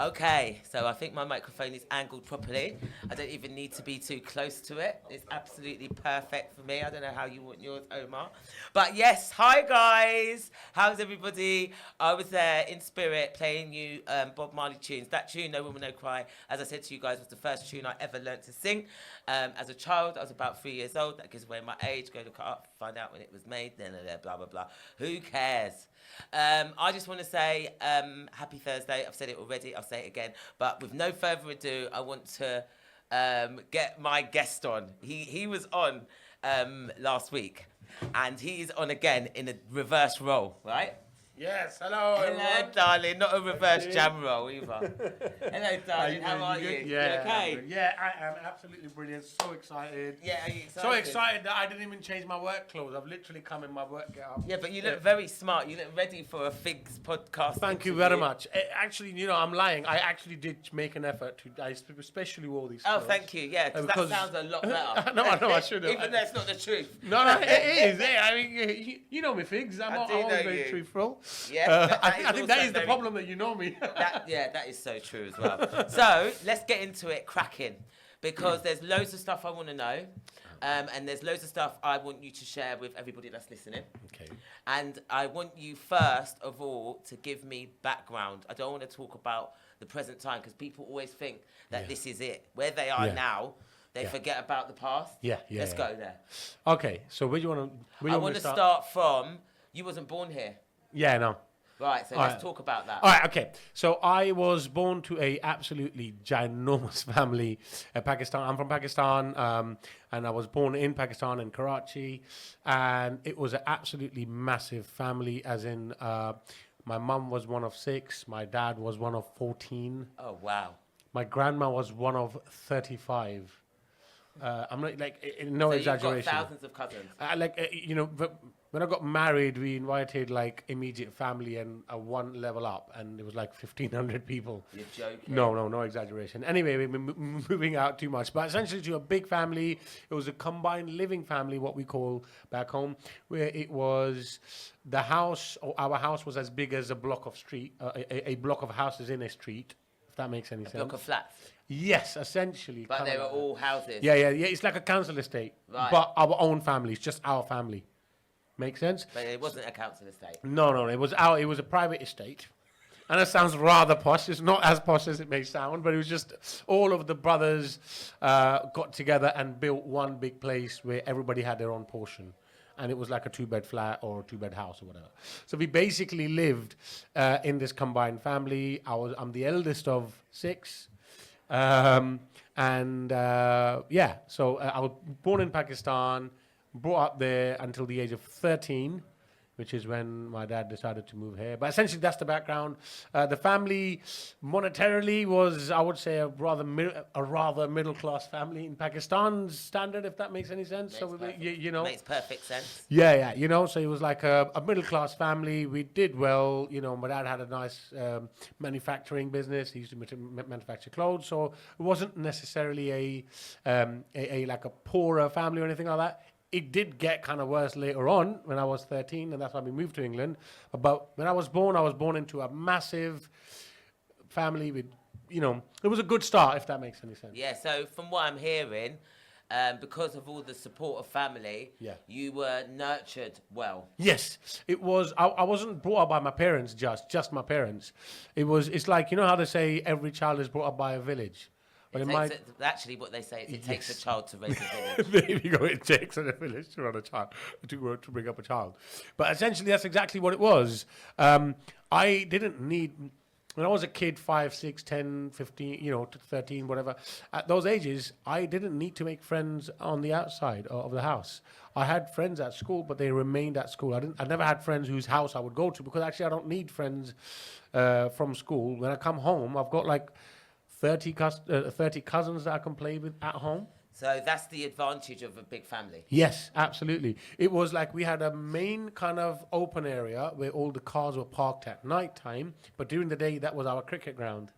Okay, so I think my microphone is angled properly. I don't even need to be too close to it. It's absolutely perfect for me. I don't know how you want yours, Omar. But yes, hi guys. How's everybody? I was there in spirit playing you Bob Marley tunes. That tune, No Woman No Cry, as I said to you guys, was the first tune I ever learnt to sing. As a child, I was about 3 years old. That gives away my age. Go look it up, find out when it was made. Blah, blah, blah. Who cares? I just want to say happy Thursday. I've said it already. I'll say it again. But with no further ado, I want to get my guest on. He was on last week, and he's on again in a reverse role, right? Yes, hello. Hello, everyone. darling. Not a reverse jam roll either. Hello, darling. How are you? Yeah, You okay? yeah, I am absolutely brilliant. So excited. Yeah, are you excited? So excited that I didn't even change my work clothes. I've literally come in my work getup. Yeah, but you look very smart. You look ready for a FIIG'S podcast. Thank you very much. Actually, I'm lying. I actually did make an effort to. I especially wore these clothes. Oh, thank you. Yeah, because that sounds a lot better. No, I know. I should have. Even though it's not the truth. No, it is. Yeah, I mean, you know me, FIIGS. I'm always very truthful. Yeah, I think that is the problem that you know me. That is so true as well. So let's get into it cracking, because there's loads of stuff I want to know, and there's loads of stuff I want you to share with everybody that's listening. Okay. And I want you first of all to give me background. I don't want to talk about the present time, because people always think that this is it. Where they are now, they forget about the past. Let's go there. Okay, so where do you want to? I want to start from. You wasn't born here. Yeah, no. Right, so let's talk about that. All right, okay. So I was born to a absolutely ginormous family in Pakistan. I'm from Pakistan, and I was born in Pakistan, in Karachi, and it was an absolutely massive family, as in my mum was one of 6, my dad was one of 14. Oh, wow. My grandma was one of 35. I'm not, like, no exaggeration. You've got thousands of cousins. When I got married, we invited like immediate family and one level up, and it was like 1,500 people. You're joking. No exaggeration. Anyway, we're moving out too much, but essentially to a big family. It was a combined living family, what we call back home, where it was the house, or our house was as big as a block of street, a block of houses in a street, if that makes any sense. A block of flats. Yes, essentially. But they were all houses. Yeah. It's like a council estate, but our own family. It's just our family. Make sense? But it wasn't a council estate. No. It was a private estate. And it sounds rather posh. It's not as posh as it may sound, but it was just all of the brothers got together and built one big place where everybody had their own portion. And it was like a 2-bed flat or a 2-bed house or whatever. So we basically lived in this combined family. I'm the eldest of 6. So I was born in Pakistan, brought up there until the age of 13, which is when my dad decided to move here. But essentially, that's the background. The family monetarily was, I would say, a rather middle-class family in Pakistan's standard, if that makes any sense. Makes perfect sense. Yeah. So it was like a middle-class family. We did well. My dad had a nice manufacturing business. He used to manufacture clothes. So it wasn't necessarily a poorer family or anything like that. It did get kind of worse later on when I was 13, and that's why we moved to England. But when I was born into a massive family with, it was a good start, if that makes any sense. Yeah, so from what I'm hearing, because of all the support of family, you were nurtured well. Yes, it was. I wasn't brought up by my parents, just my parents. It's like, how they say every child is brought up by a village. Actually, what they say is it takes a child to raise a village. There you go. It takes a village to run a child, to bring up a child. But essentially, that's exactly what it was. I didn't need, when I was a kid, 5, 6, 10, 15, 13, whatever. At those ages, I didn't need to make friends on the outside of the house. I had friends at school, but they remained at school. I never had friends whose house I would go to, because actually I don't need friends from school. When I come home, I've got like 30 cousins that I can play with at home. So that's the advantage of a big family. Yes, absolutely. It was like we had a main kind of open area where all the cars were parked at night time, but during the day, that was our cricket ground.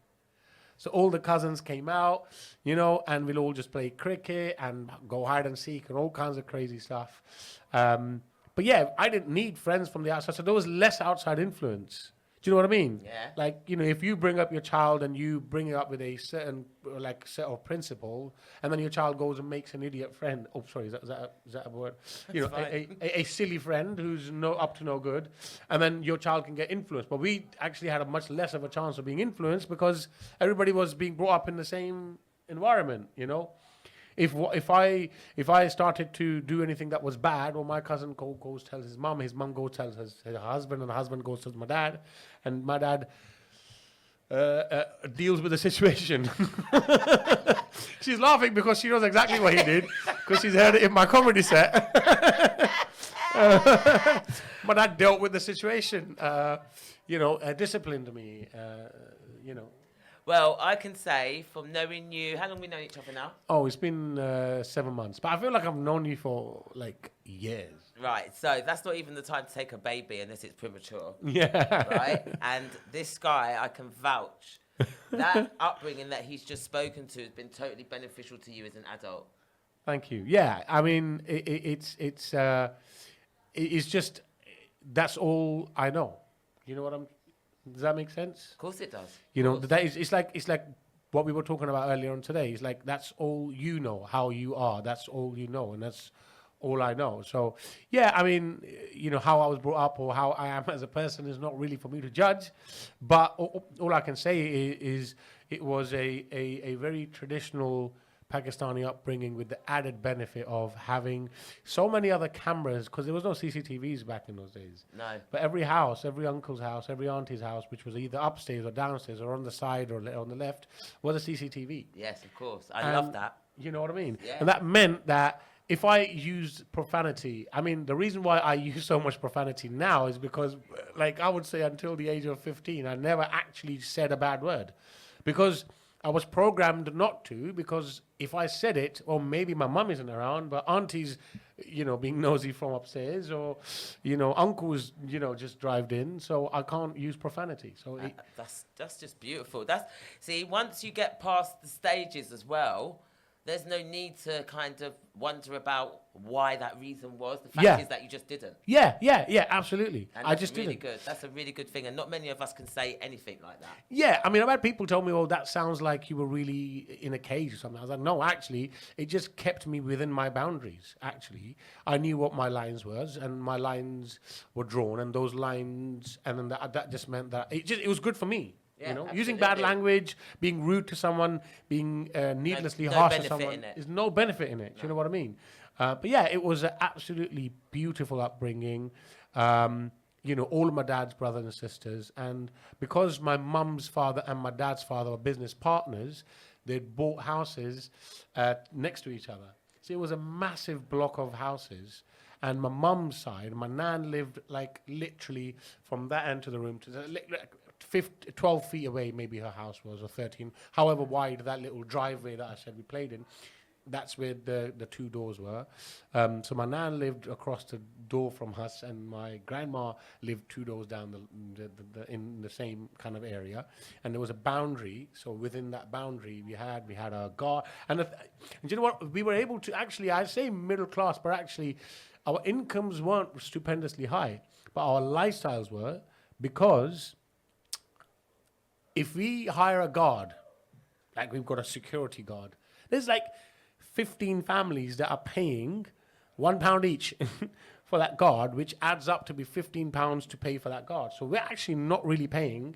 So all the cousins came out, and we'll all just play cricket and go hide and seek and all kinds of crazy stuff. But yeah, I didn't need friends from the outside, so there was less outside influence. Do you know what I mean? Yeah. Like, you know, if you bring up your child and you bring it up with a certain like set of principle, and then your child goes and makes an idiot friend. Oh, sorry, is that a word? You know, a silly friend who's up to no good, and then your child can get influenced. But we actually had a much less of a chance of being influenced because everybody was being brought up in the same environment. You know. If I started to do anything that was bad, or my cousin goes tells his mum goes tells her husband, and the husband goes tells my dad, and my dad deals with the situation. She's laughing because she knows exactly what he did, because she's heard it in my comedy set. My dad dealt with the situation, disciplined me, you know. Well, I can say from knowing you, how long have we known each other now? Oh, it's been 7 months, but I feel like I've known you for like years. Right, so that's not even the time to take a baby unless it's premature. Yeah. Right? And this guy, I can vouch, that upbringing that he's just spoken to has been totally beneficial to you as an adult. Thank you. Yeah, I mean, it's just, that's all I know. You know what does that make sense? Of course it does. You know, that is, it's like what we were talking about earlier on today. It's like, that's all you know, how you are. That's all you know, and that's all I know. So, yeah, I mean, you know, how I was brought up or how I am as a person is not really for me to judge. But all I can say is it was a very traditional Pakistani upbringing with the added benefit of having so many other cameras, because there was no CCTVs back in those days. No. But every house, every uncle's house, every auntie's house, which was either upstairs or downstairs or on the side or on the left, was a CCTV. Yes, of course. I love that. You know what I mean? Yeah. And that meant that if I used profanity, I mean, the reason why I use so much profanity now is because, like, I would say until the age of 15, I never actually said a bad word. Because I was programmed not to, because if I said it, or maybe my mum isn't around, but auntie's, you know, being nosy from upstairs, or, you know, uncle's, you know, just drived in, so I can't use profanity. So that's just beautiful. See, once you get past the stages as well, there's no need to kind of wonder about why that reason was. The fact is that you just didn't. Yeah, absolutely. And I just really didn't. good. That's a really good thing, and not many of us can say anything like that. Yeah, I mean, I've had people tell me, "Oh, that sounds like you were really in a cage or something." I was like, "No, actually, it just kept me within my boundaries. Actually, I knew what my lines was, and my lines were drawn, and those lines, and then that just meant that it was good for me." Yeah, you know, absolutely. using bad language, being rude to someone, being needlessly harsh to someone, there's no benefit in it. Do you know what I mean? But yeah, it was an absolutely beautiful upbringing. You know, all of my dad's brothers and sisters, and because my mum's father and my dad's father were business partners, they'd bought houses next to each other. So it was a massive block of houses. And my mum's side, my nan lived like literally from that end to the room to the 12 feet away, maybe her house was, or 13, however wide that little driveway that I said we played in, that's where the two doors were. So my nan lived across the door from us, and my grandma lived 2 doors down in the same kind of area. And there was a boundary, so within that boundary we had a guard. And you know what, we were able to actually, I say middle class, but actually our incomes weren't stupendously high, but our lifestyles were, because if we hire a guard, like we've got a security guard, there's like 15 families that are paying £1 each for that guard, which adds up to be £15 to pay for that guard. So we're actually not really paying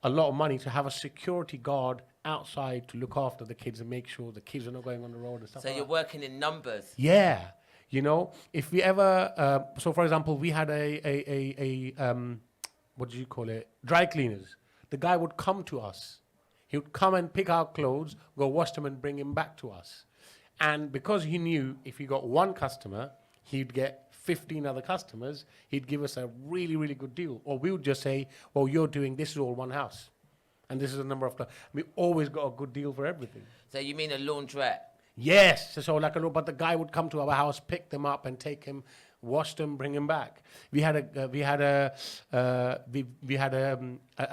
a lot of money to have a security guard outside to look after the kids and make sure the kids are not going on the road and stuff. So like you're that. working in numbers. Yeah. You know, if we ever, so for example, we had what do you call it? Dry cleaners. The guy would come to us. He would come and pick our clothes, go wash them and bring him back to us. And because he knew if he got one customer, he'd get 15 other customers, he'd give us a really, really good deal. Or we would just say, well, you're doing, this is all one house. And this is a number of, we always got a good deal for everything. So you mean a laundrette? Yes, so like but the guy would come to our house, pick them up, and take him, wash them, bring him back. We had a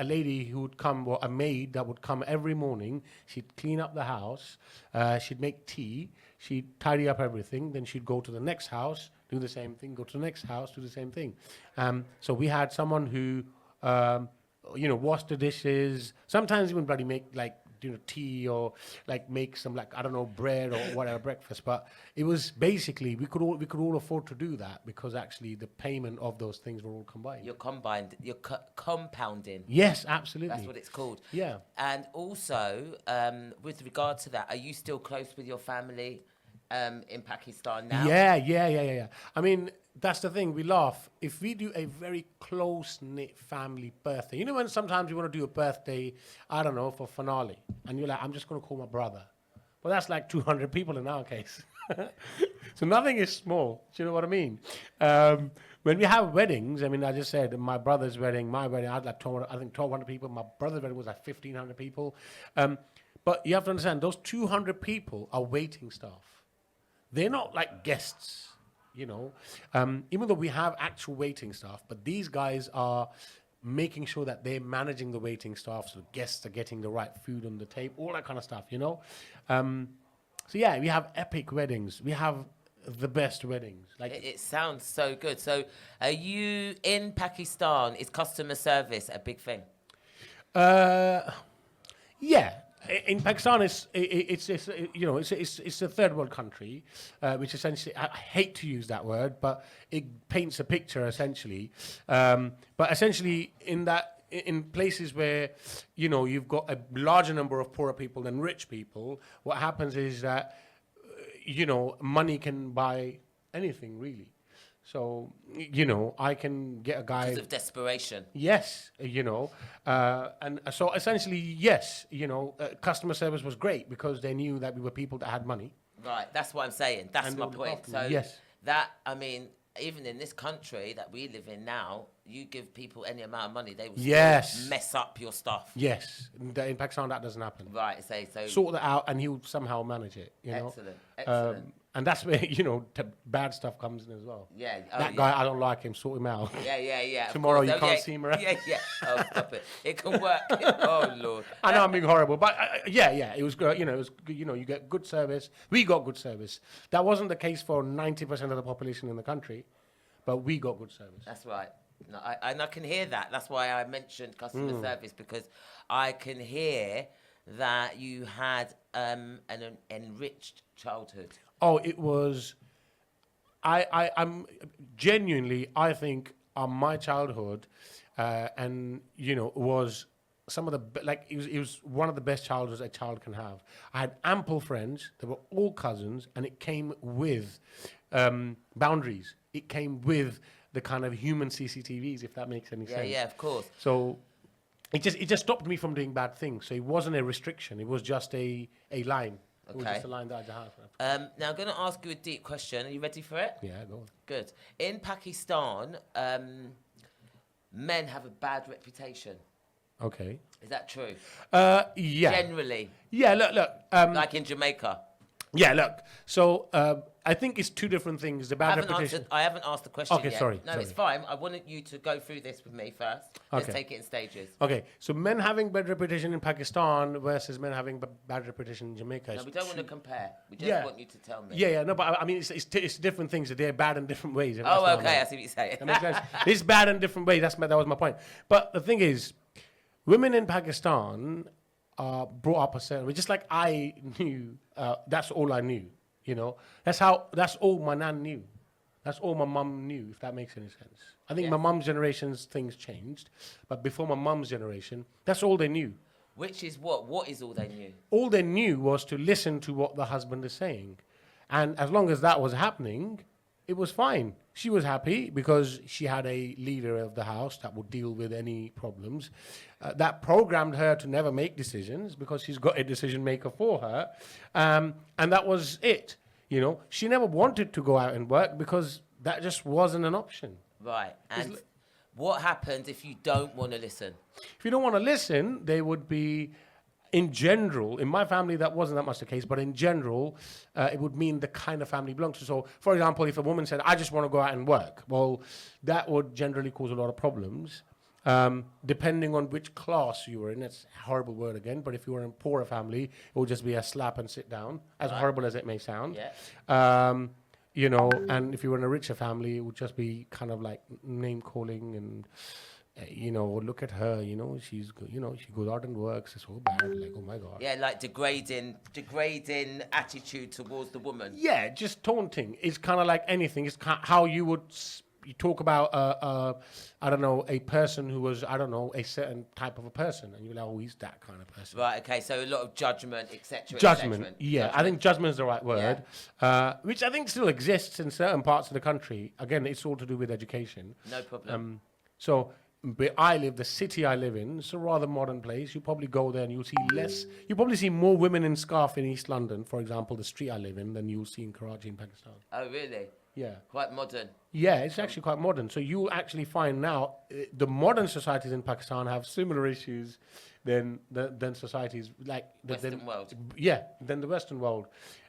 lady who would come, or a maid that would come every morning. She'd clean up the house, she'd make tea, she'd tidy up everything, then she'd go to the next house, do the same thing, go to the next house, do the same thing. So we had someone who wash the dishes. Sometimes even bloody make like tea or like make some like I don't know bread or whatever breakfast. But it was basically we could all afford to do that because actually the payment of those things were all combined. You're compounding. Yes, absolutely. That's what it's called. Yeah. And also, with regard to that, are you still close with your family in Pakistan now? Yeah. I mean, that's the thing. We laugh. If we do a very close-knit family birthday, when sometimes you want to do a birthday, I don't know, for finale, and you're like, I'm just going to call my brother. Well, that's like 200 people in our case. So nothing is small. Do you know what I mean? When we have weddings, I mean, I just said my brother's wedding, my wedding, I had like 1,200 people. My brother's wedding was like 1,500 people. But you have to understand, those 200 people are waiting staff. They're not like guests. Even though we have actual waiting staff, but these guys are making sure that they're managing the waiting staff so guests are getting the right food on the table, all that kind of stuff, So yeah, we have epic weddings. We have the best weddings. Like It sounds so good. So are you in Pakistan? Is customer service a big thing? Yeah, in Pakistan, it's a third world country, which essentially I hate to use that word, but it paints a picture essentially. But essentially, in places where you've got a larger number of poorer people than rich people, what happens is that money can buy anything really. So, I can get a guy... Because of desperation. Yes, and so essentially, yes, customer service was great because they knew that we were people that had money. Right, that's what I'm saying. That's And my they looked point. after So me, yes. even in this country that we live in now, you give people any amount of money, they will Yes. still mess up your stuff. Yes, in Pakistan that doesn't happen. Right, so Sort that out, and he'll somehow manage it. Excellent. And that's where bad stuff comes in as well. Yeah. That guy, I don't like him. Sort him out. Yeah. of Tomorrow course. you Oh, can't yeah, see him around. Yeah. Oh, stop it. It can work. Oh, Lord. I know I'm being horrible, but it was good. You get good service. We got good service. That wasn't the case for 90% of the population in the country, but we got good service. That's right. No, I can hear that. That's why I mentioned customer service, because I can hear that you had an enriched childhood. Oh, it was. I'm genuinely. I think my childhood, was some of the it was one of the best childhoods a child can have. I had ample friends. They were all cousins, and it came with boundaries. It came with the kind of human CCTVs, if that makes any sense. Yeah, of course. So it just stopped me from doing bad things. So it wasn't a restriction. It was just a line. It was just a line that I had. Now I'm going to ask you a deep question. Are you ready for it? Yeah, go on. Good. In Pakistan, men have a bad reputation. Okay. Is that true? Yeah. Generally. Yeah, look. Like in Jamaica. Yeah, look. So I think it's two different things. The bad reputation. I haven't asked the question Okay, yet. sorry. No, it's fine. I wanted you to go through this with me first. Let's Okay. take it in stages. Okay, so men having bad reputation in Pakistan versus men having bad reputation in Jamaica. No, we don't want to compare. We just Yeah. want you to tell me. Yeah, no, but I mean, it's different things. They're bad in different ways. if that's Oh, what I okay. I meant. see what you're saying. That makes sense. It's bad in different ways. That was my point. But the thing is, women in Pakistan are brought up a certain way. Just like I knew, that's all I knew. That's all my nan knew. That's all my mum knew, if that makes any sense. I think Yeah. my mum's generation's things changed, but before my mum's generation, that's all they knew. Which is what? What is all they knew? All they knew was to listen to what the husband is saying. And as long as that was happening, it was fine. She was happy because she had a leader of the house that would deal with any problems. That programmed her to never make decisions because she's got a decision maker for her. And that was it. She never wanted to go out and work because that just wasn't an option. Right. And what happens if you don't want to listen? If you don't want to listen, they would be, in general, in my family, that wasn't that much the case, but in general, it would mean the kind of family belongs to. So, for example, if a woman said, I just want to go out and work, well, that would generally cause a lot of problems, depending on which class you were in. That's a horrible word again, but if you were in a poorer family, it would just be a slap and sit down, as horrible as it may sound. Yeah. And if you were in a richer family, it would just be kind of like name calling and look at her, she goes out and works. It's so bad. Like, oh my God. Yeah, like degrading attitude towards the woman. Yeah, just taunting. It's kind of like anything. It's how you would you talk about, I don't know, a person who was, I don't know, a certain type of a person. And you're like, oh, he's that kind of person. Right, okay, so a lot of judgment, etc. Judgment, yeah. I think judgment is the right word, which I think still exists in certain parts of the country. Again, it's all to do with education. No problem. So where the city I live in, it's a rather modern place. You probably go there and you'll see you probably see more women in scarf in East London, for example, the street I live in, than you'll see in Karachi in Pakistan. Oh, really? Yeah. Quite modern. Yeah, it's actually quite modern. So you'll actually find now the modern societies in Pakistan have similar issues than societies like Western world. Yeah, than the Western world.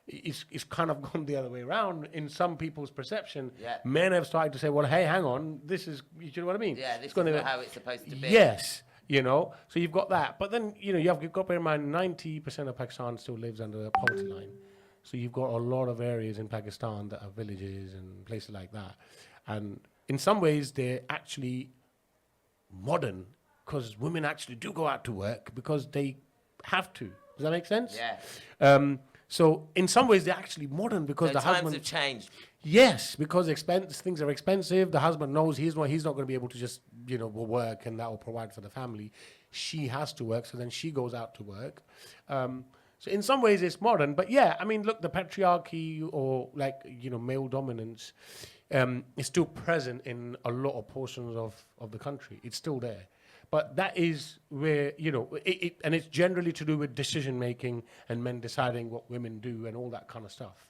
It's kind of gone the other way around in some people's perception. Yeah. Men have started to say, well, hey, hang on, this is, you know what I mean? Yeah, this is not how it's supposed to be. Yes, so you've got that. But then, you've got to bear in mind 90% of Pakistan still lives under the poverty line. So you've got a lot of areas in Pakistan that are villages and places like that. And in some ways, they're actually modern because women actually do go out to work because they have to. Does that make sense? Yeah. So in some ways, they're actually modern because So the times husband... have changed. Yes, because things are expensive. The husband knows he's not going to be able to just, work and that will provide for the family. She has to work, so then she goes out to work. So in some ways it's modern, but yeah, I mean, look, the patriarchy or male dominance is still present in a lot of portions of the country. It's still there. But that is where, and it's generally to do with decision making and men deciding what women do and all that kind of stuff.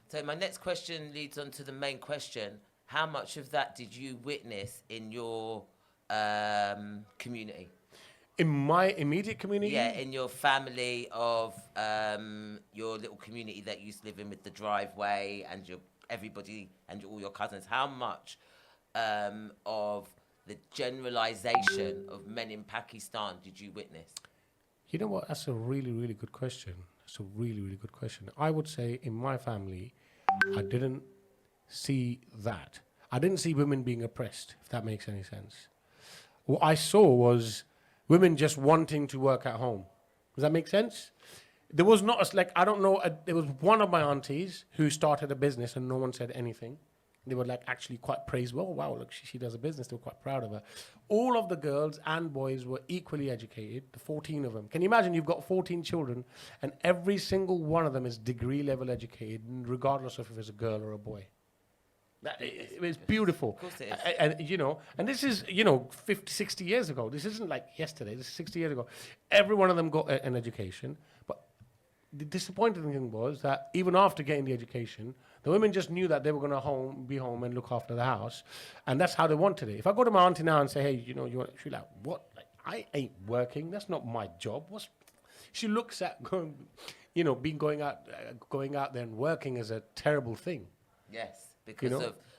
So my next question leads on to the main question. How much of that did you witness in your community? In my immediate community? Yeah, in your family of your little community that you used to live in with the driveway and everybody and all your cousins. How much of the generalization of men in Pakistan did you witness? You know what? That's a really, really good question. That's a really, really good question. I would say in my family, I didn't see that. I didn't see women being oppressed, if that makes any sense. What I saw was women just wanting to work at home. Does that make sense? There was not I don't know, there was one of my aunties who started a business and no one said anything. They were actually quite praised. Well, wow, look, she does a business. They were quite proud of her. All of the girls and boys were equally educated, the 14 of them. Can you imagine you've got 14 children and every single one of them is degree level educated, regardless of if it's a girl or a boy? It's beautiful. Of course it is. And this is, 50, 60 years ago. This isn't like yesterday. This is 60 years ago. Every one of them got an education. But the disappointing thing was that even after getting the education, the women just knew that they were going to be home and look after the house. And that's how they wanted it. If I go to my auntie now and say, hey, you want, she's like, what? I ain't working. That's not my job. She looks at going out there and working as a terrible thing. Yes.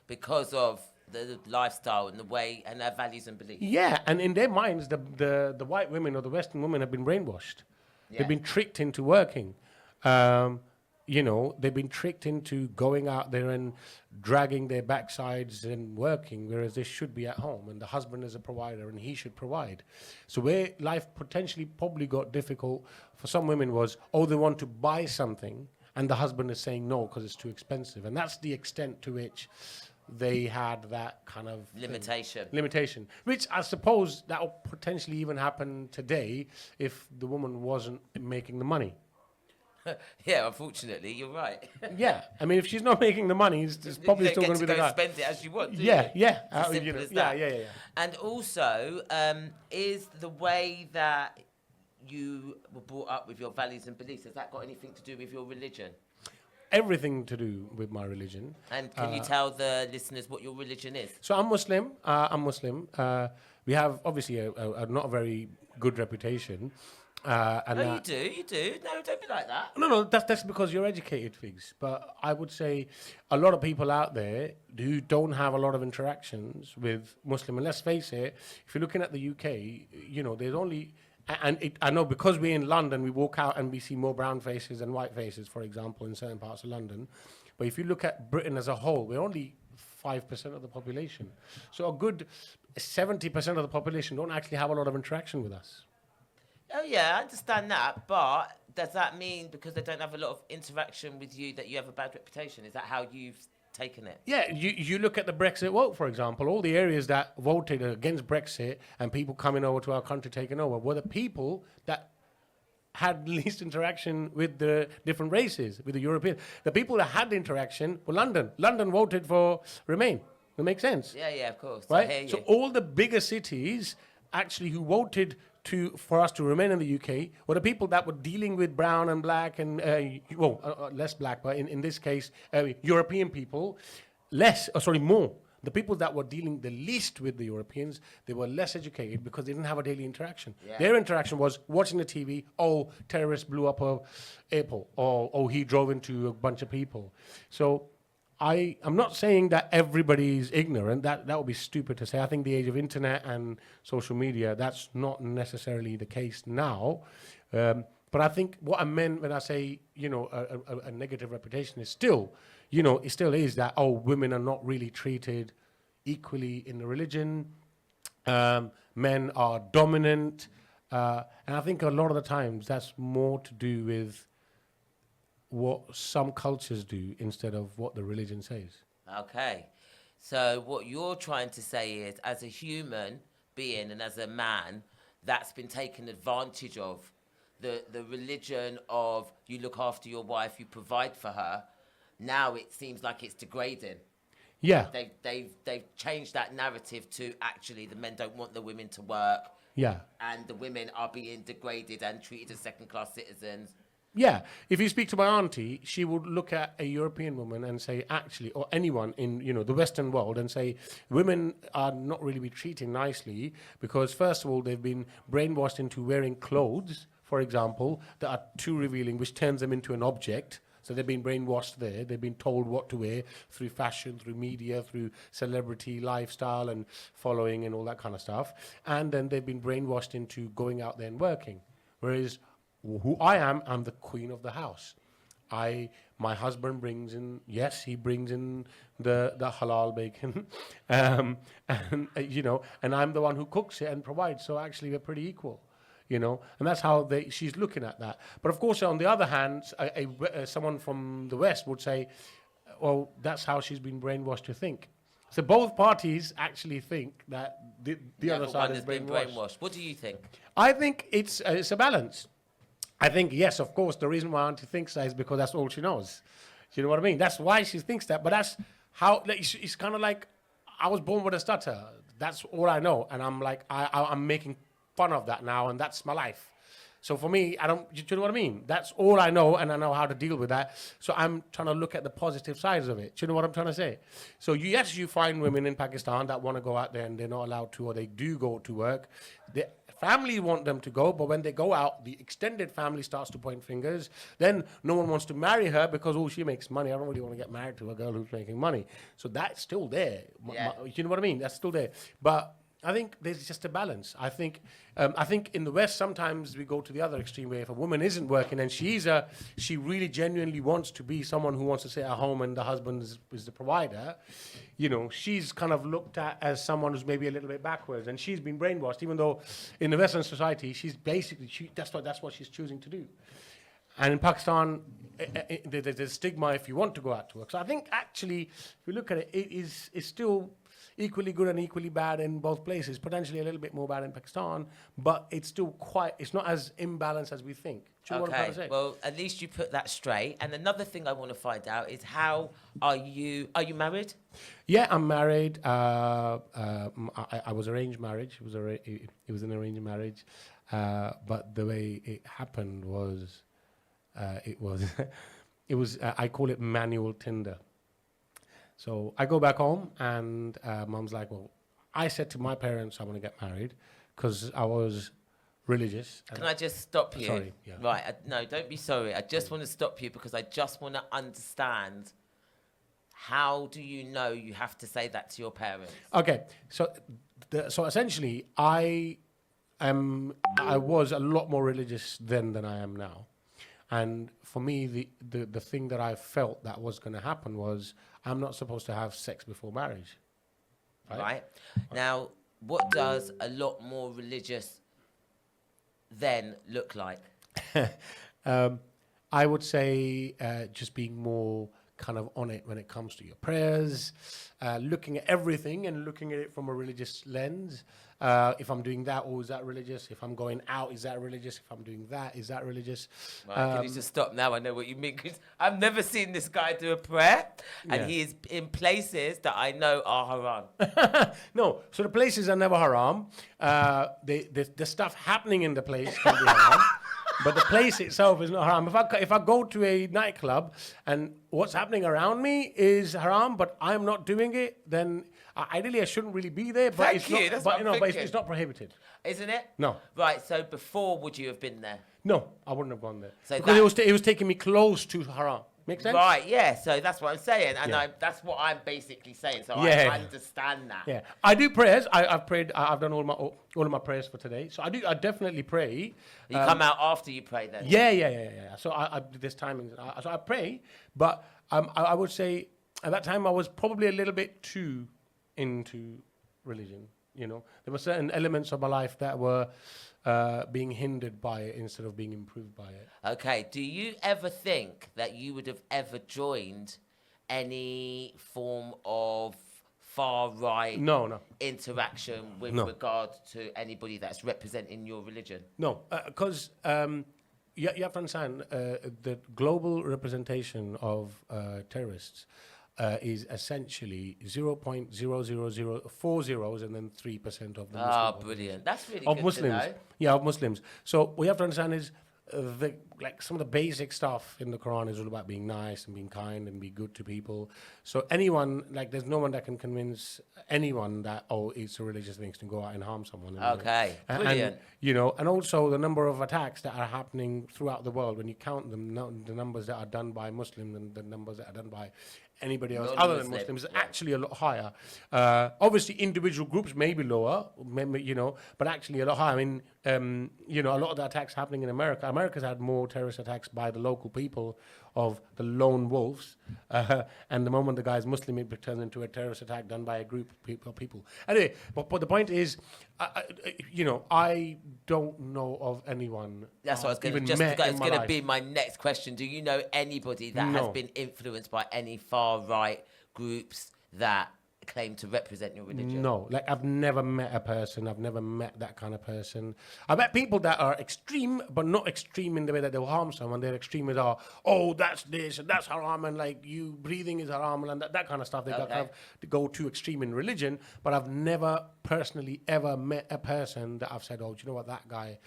Because of the lifestyle and the way and their values and beliefs. Yeah, and in their minds, the white women or the Western women have been brainwashed. Yeah. They've been tricked into working. They've been tricked into going out there and dragging their backsides and working, whereas they should be at home. And the husband is a provider and he should provide. So where life potentially probably got difficult for some women was, they want to buy something. And the husband is saying no because it's too expensive. And that's the extent to which they had that kind of limitation. Which I suppose that will potentially even happen today if the woman wasn't making the money. Yeah, unfortunately, you're right. Yeah. I mean, if she's not making the money, it's probably still going to be the guy. Spend it as you want, Yeah. As simple as that. Yeah. And also, is the way that you were brought up with your values and beliefs, has that got anything to do with your religion? Everything to do with my religion. And can you tell the listeners what your religion is? So I'm Muslim. We have obviously a not a very good reputation. You do. No, don't be like that. No, that's because you're educated, FIIG'S. But I would say a lot of people out there who don't have a lot of interactions with Muslim. And let's face it, if you're looking at the UK, there's only... I know because we're in London, we walk out and we see more brown faces than white faces, for example, in certain parts of London. But if you look at Britain as a whole, we're only 5% of the population. So a good 70% of the population don't actually have a lot of interaction with us. Oh yeah, I understand that, but does that mean because they don't have a lot of interaction with you that you have a bad reputation? Is that how you've taken it? Yeah, you look at the Brexit vote, for example. All the areas that voted against Brexit and people coming over to our country taking over were the people that had least interaction with the different races, with the European. The people that had interaction were London. London voted for Remain. That makes sense. Yeah, of course. Right? I hear you. So all the bigger cities actually who voted for us to remain in the UK were the people that were dealing with brown and black and, less black, but in this case, European people, more. The people that were dealing the least with the Europeans, they were less educated because they didn't have a daily interaction. Yeah. Their interaction was watching the TV, oh, terrorists blew up a airport, or oh, he drove into a bunch of people. So I'm not saying that everybody's ignorant. That would be stupid to say. I think the age of internet and social media, that's not necessarily the case now. But I think what I meant when I say, a negative reputation is still, it still is that, oh, women are not really treated equally in the religion. Men are dominant. And I think a lot of the times that's more to do with what some cultures do instead of what the religion says. Okay. So what you're trying to say is, as a human being and as a man, that's been taken advantage of. The religion of you look after your wife, you provide for her. Now it seems like it's degrading. Yeah. They've changed that narrative to actually the men don't want the women to work. Yeah. And the women are being degraded and treated as second-class citizens. Yeah, if you speak to my auntie, she would look at a European woman and say, actually, or anyone in the Western world, and say women are not really be treated nicely because, first of all, they've been brainwashed into wearing clothes, for example, that are too revealing, which turns them into an object. So they've been brainwashed there. They've been told what to wear through fashion, through media, through celebrity lifestyle and following and all that kind of stuff. And then they've been brainwashed into going out there and working. Whereas who I'm the queen of the house. My husband brings in, yes, he brings in the halal bacon, and I'm the one who cooks it and provides. So actually, we're pretty equal, and that's how she's looking at that. But of course, on the other hand, someone from the West would say, well, that's how she's been brainwashed to think. So both parties actually think that the other side has been brainwashed. What do you think? I think it's a balance. I think, yes, of course, the reason why Auntie thinks that is because that's all she knows. You know what I mean? That's why she thinks that. But that's how, it's kind of like, I was born with a stutter. That's all I know. And I'm like, I'm making fun of that now, and that's my life. So for me, you know what I mean? That's all I know, and I know how to deal with that. So I'm trying to look at the positive sides of it. Do you know what I'm trying to say? So yes, you find women in Pakistan that want to go out there and they're not allowed to, or they do go to work. The family want them to go, but when they go out, the extended family starts to point fingers. Then no one wants to marry her because, oh, she makes money. I don't really want to get married to a girl who's making money. So that's still there. Yeah. You know what I mean? That's still there. But I think there's just a balance. I think in the West, sometimes we go to the other extreme where if a woman isn't working and she really genuinely wants to be someone who wants to stay at home and the husband is the provider, she's kind of looked at as someone who's maybe a little bit backwards, and she's been brainwashed, even though in the Western society, she's basically, that's what she's choosing to do. And in Pakistan, there's a stigma if you want to go out to work. So I think actually, if you look at it, it's still equally good and equally bad in both places. Potentially a little bit more bad in Pakistan, but it's still it's not as imbalanced as we think. Do you know what I'm trying to say? Well, at least you put that straight. And another thing I want to find out is how are you married? Yeah, I'm married. I was arranged marriage. It was an arranged marriage. But the way it happened was, I call it manual Tinder. So I go back home and Mum's like, well, I said to my parents I want to get married because I was religious. Can I just stop you? Sorry. Yeah. Right. No, don't be sorry. I just want to stop you because I just want to understand how do you know you have to say that to your parents? Okay. So essentially, I was a lot more religious then than I am now. And for me, the thing that I felt that was going to happen was I'm not supposed to have sex before marriage. Right. Now, what does a lot more religious then look like? I would say just being more kind of on it when it comes to your prayers, looking at everything and looking at it from a religious lens. If I'm doing that, or is that religious? If I'm going out, is that religious? If I'm doing that, is that religious? Right, can you just stop now? I know what you mean, because I've never seen this guy do a prayer, and he is in places that I know are haram. No, so the places are never haram. The stuff happening in the place can be haram. But the place itself is not haram. If I go to a nightclub and what's happening around me is haram, but I'm not doing it, then ideally I shouldn't really be there. But Thank you. That's what I'm thinking. it's not prohibited. Isn't it? No. Right, so before would you have been there? No, I wouldn't have gone there So because it was taking me close to haram. Make sense? Right, yeah, so that's what I'm saying, and Yeah. that's what I'm basically saying, so Yeah. I understand that. Yeah, I do prayers. I've prayed. I've done all of my prayers for today. So I definitely pray. You come out after you pray then? Yeah. So I this timing. So I pray, but I would say at that time I was probably a little bit too into religion. You know, there were certain elements of my life that were being hindered by it instead of being improved by it. Okay, do you ever think that you would have ever joined any form of far-right No. interaction with No. regard to anybody that's representing your religion? No, because you have to understand the global representation of terrorists is essentially 0.00040 zeros and then 3% of the Muslim Ah, population. brilliant. That's really Of good Muslims. to know. Yeah, of Muslims. So what you have to understand is some of the basic stuff in the Quran is all about being nice and being kind and be good to people. So anyone, there's no one that can convince anyone that, it's a religious thing to go out and harm someone. Okay, brilliant. And also the number of attacks that are happening throughout the world, when you count them, the numbers that are done by Muslims and the numbers that are done by anybody else other than Muslims is actually a lot higher. Obviously, individual groups may be lower, but actually a lot higher. I mean, a lot of the attacks happening in America. America's had more terrorist attacks by the local people of the lone wolves, and the moment the guy's Muslim, it turns into a terrorist attack done by a group of people. Anyway, but the point is, I don't know of anyone. That's what I was going to it's going to be my next question. Do you know anybody that has been influenced by any far-right groups that claim to represent your religion? No, I've never met a person. I've never met that kind of person. I met people that are extreme, but not extreme in the way that they'll harm someone. They're extreme as that's this and that's haram, and you breathing is haram, and that kind of stuff. They got to go too extreme in religion. But I've never personally ever met a person that I've said, do you know what, that guy?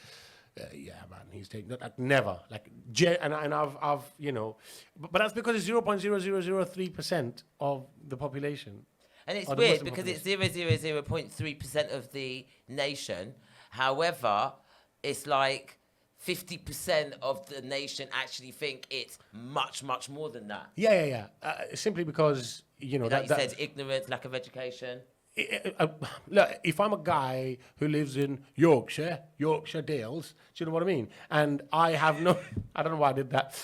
Yeah, man, he's taking that. Never, and I've but that's because it's 0.0003% of the population. And it's weird because it's 0.003% of the nation. However, it's 50% of the nation actually think it's much, much more than that. Yeah. Simply because, Like you said, ignorance, lack of education. Look, if I'm a guy who lives in Yorkshire Dales, do you know what I mean? And I have I don't know why I did that.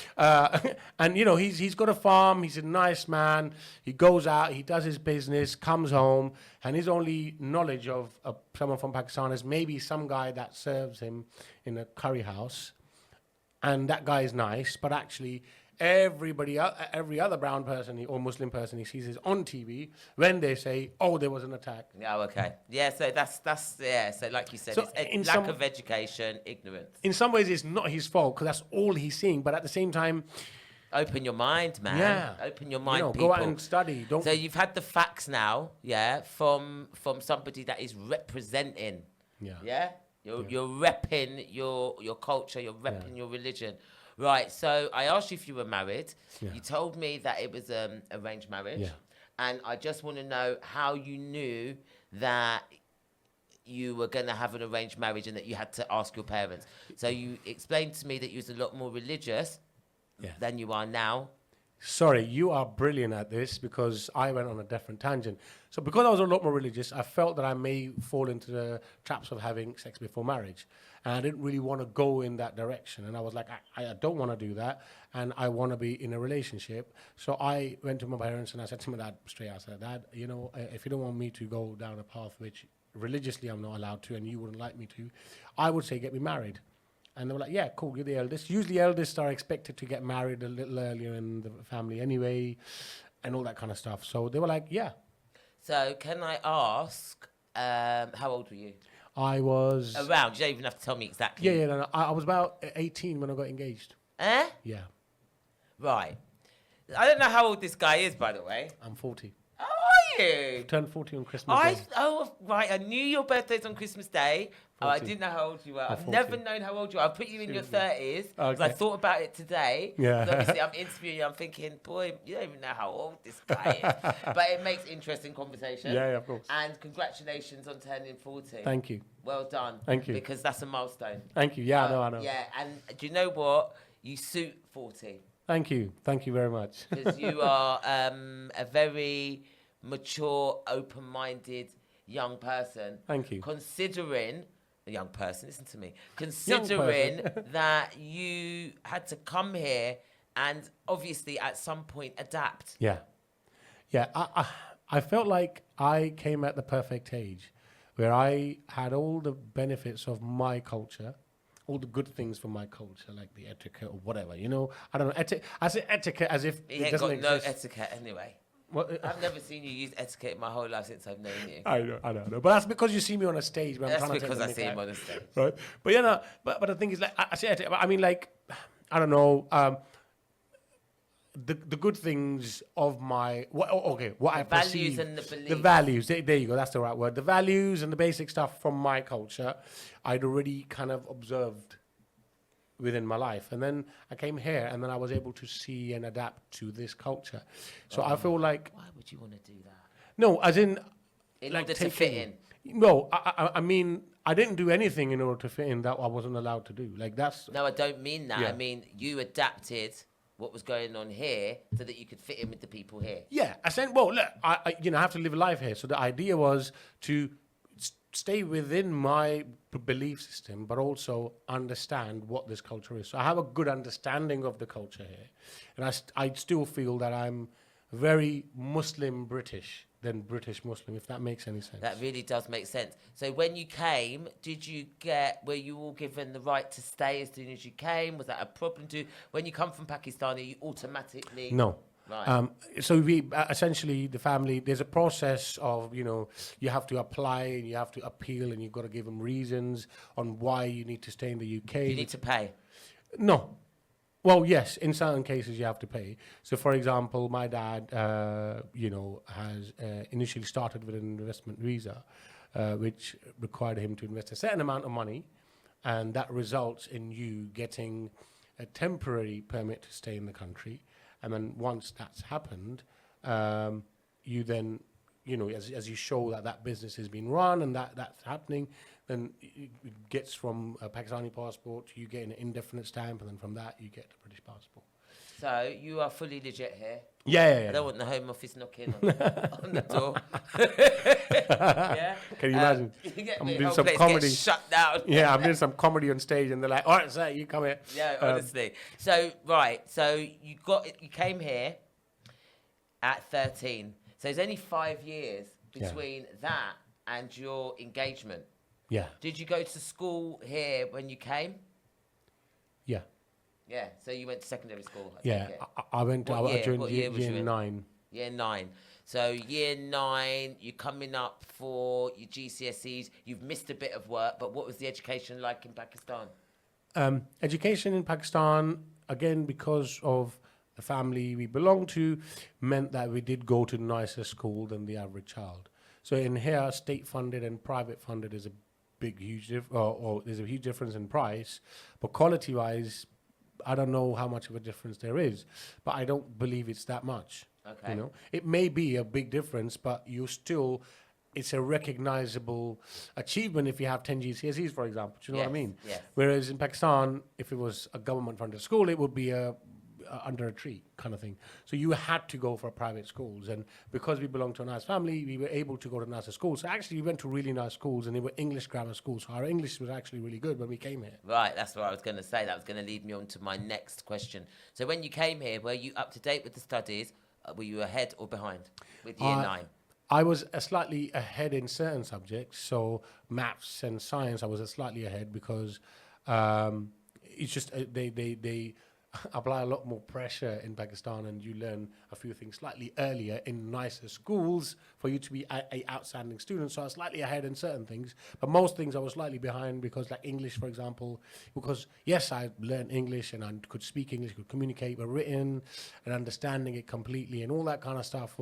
And he's got a farm. He's a nice man. He goes out. He does his business. Comes home, and his only knowledge of someone from Pakistan is maybe some guy that serves him in a curry house, and that guy is nice, but actually, every other brown person or Muslim person he sees is on TV when they say, there was an attack. Oh, okay. Yeah, so that's so like you said, it's lack of education, ignorance. In some ways, it's not his fault because that's all he's seeing. But at the same time, open your mind, man. Yeah. Open your mind, people. Go out and study. So you've had the facts now, from somebody that is representing. Yeah. Yeah? You're repping your culture, you're repping your religion. Right, so I asked you if you were married. Yeah. You told me that it was arranged marriage. Yeah. And I just want to know how you knew that you were going to have an arranged marriage and that you had to ask your parents. So you explained to me that you was a lot more religious than you are now. Sorry, you are brilliant at this because I went on a different tangent. So because I was a lot more religious, I felt that I may fall into the traps of having sex before marriage. And I didn't really want to go in that direction. And I was like, I don't want to do that. And I want to be in a relationship. So I went to my parents and I said to my dad straight out, I said, Dad, you know, if you don't want me to go down a path which religiously I'm not allowed to and you wouldn't like me to, I would say get me married. And they were like, yeah, cool, you're the eldest. Usually eldest are expected to get married a little earlier in the family anyway, and all that kind of stuff. So they were like, yeah. So can I ask, how old were you? I was... Around, you don't even have to tell me exactly. Yeah, no. I was about 18 when I got engaged. Eh? Yeah. Right. I don't know how old this guy is, by the way. I'm 40. How are you? I turned 40 on Christmas Day. Right, I knew your birthday's on Christmas Day. Oh, I 40. didn't know how old you were. I've 40. never known how old you are. I put you in your 30s because I Okay. thought about it today. Yeah. 'Cause obviously, I'm interviewing you. I'm thinking, boy, you don't even know how old this guy is. But it makes interesting conversation. Yeah, of course. And congratulations on turning 40. Thank you. Well done. Thank you. Because that's a milestone. Thank you. Yeah, I know. Yeah, and do you know what? You suit 40 Thank you. Thank you very much. because you are a very mature, open-minded young person. Thank you. Considering a young person, listen to me. Considering that you had to come here and obviously at some point adapt. Yeah. Yeah, I felt like I came at the perfect age where I had all the benefits of my culture, all the good things from my culture, like the etiquette or whatever, you know. I don't know. I say etiquette as if He it ain't doesn't got exist. no etiquette anyway. Well, I've never seen you use etiquette in my whole life since I've known you. I know. But that's because you see me on a stage. Where That's I'm trying because to I take see the him mick on out, the stage. right? But yeah, no. But the thing is, like, I say etiquette. I mean, like, I don't know. The good things of my what I values perceive, and the beliefs. the values. There you go. That's the right word. The values and the basic stuff from my culture, I'd already kind of observed within my life, and then I came here, and then I was able to see and adapt to this culture. So I feel like Why would you want to do that? no, as in In like order to fit in. No, I mean I didn't do anything in order to fit in that I wasn't allowed to do. Like that's No, I don't mean that. Yeah. I mean you adapted what was going on here so that you could fit in with the people here. yeah. I said, well, look, I have to live a life here. So the idea was to stay within my belief system, but also understand what this culture is. So I have a good understanding of the culture here, and I still feel that I'm very Muslim British than British Muslim, if that makes any sense. That really does make sense. So when you came, were you all given the right to stay as soon as you came? Was that a problem when you come from Pakistan, are you automatically... No. Right. So we essentially the family. There's a process of you have to apply and you have to appeal and you've got to give them reasons on why you need to stay in the UK. You need to pay. No. Well, yes, in certain cases you have to pay. So, for example, my dad, has initially started with an investment visa, which required him to invest a certain amount of money, and that results in you getting a temporary permit to stay in the country. And then once that's happened, you then, as you show that business has been run and that's happening, then it gets from a Pakistani passport, you get an indefinite stamp, and then from that you get a British passport. So you are fully legit here. Yeah. I don't want the Home Office knocking on the door. Yeah. Can you imagine? I'm doing some comedy. Shut down. Yeah, I'm doing some comedy on stage, and they're like, "All right, sir, you come here." Yeah, honestly. So you came here at 13. So it's only 5 years between that and your engagement. Yeah. Did you go to school here when you came? Yeah. Yeah. So you went to secondary school. I Yeah. take it. I went to What year? during What year was you year in? 9. Year 9. So year 9, you're coming up for your GCSEs. You've missed a bit of work, but what was the education like in Pakistan? Education in Pakistan, again, because of the family we belonged to, meant that we did go to nicer school than the average child. So in here, state funded and private funded is a huge there's a huge difference in price, but quality wise, I don't know how much of a difference there is, but I don't believe it's that much. Okay. It may be a big difference, but it's a recognizable achievement if you have 10 GCSEs, for example. Do you know what I mean? Yes. Whereas in Pakistan, if it was a government funded school, it would be a under a tree kind of thing. So you had to go for private schools. And because we belonged to a nice family, we were able to go to nicer schools. So actually, we went to really nice schools, and they were English grammar schools. So our English was actually really good when we came here. Right, that's what I was going to say. That was going to lead me on to my next question. So when you came here, were you up to date with the studies? Were you ahead or behind with year 9? I was slightly ahead in certain subjects. So maths and science, I was slightly ahead because it's just they apply a lot more pressure in Pakistan, and you learn a few things slightly earlier in nicer schools for you to be a outstanding student. So I was slightly ahead in certain things, but most things I was slightly behind because, like English, for example, because yes, I learned English and I could speak English, could communicate, but written and understanding it completely and all that kind of stuff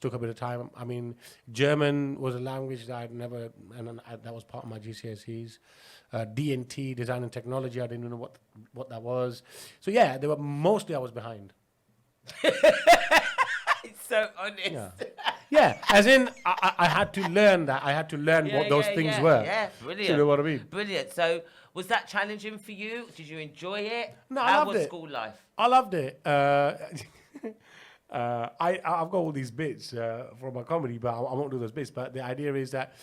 took a bit of time. I mean, German was a language that I'd never, and that was part of my GCSEs. D&T, design and technology, I didn't know what that was. So yeah, they were mostly I was behind. It's so honest. Yeah, as in I had to learn that. I had to learn what those things were. Yeah, brilliant. You know what I mean? Brilliant. So was that challenging for you? Did you enjoy it? No, How I loved was it. school life? I loved it. I've got all these bits from my comedy, but I won't do those bits. But the idea is that,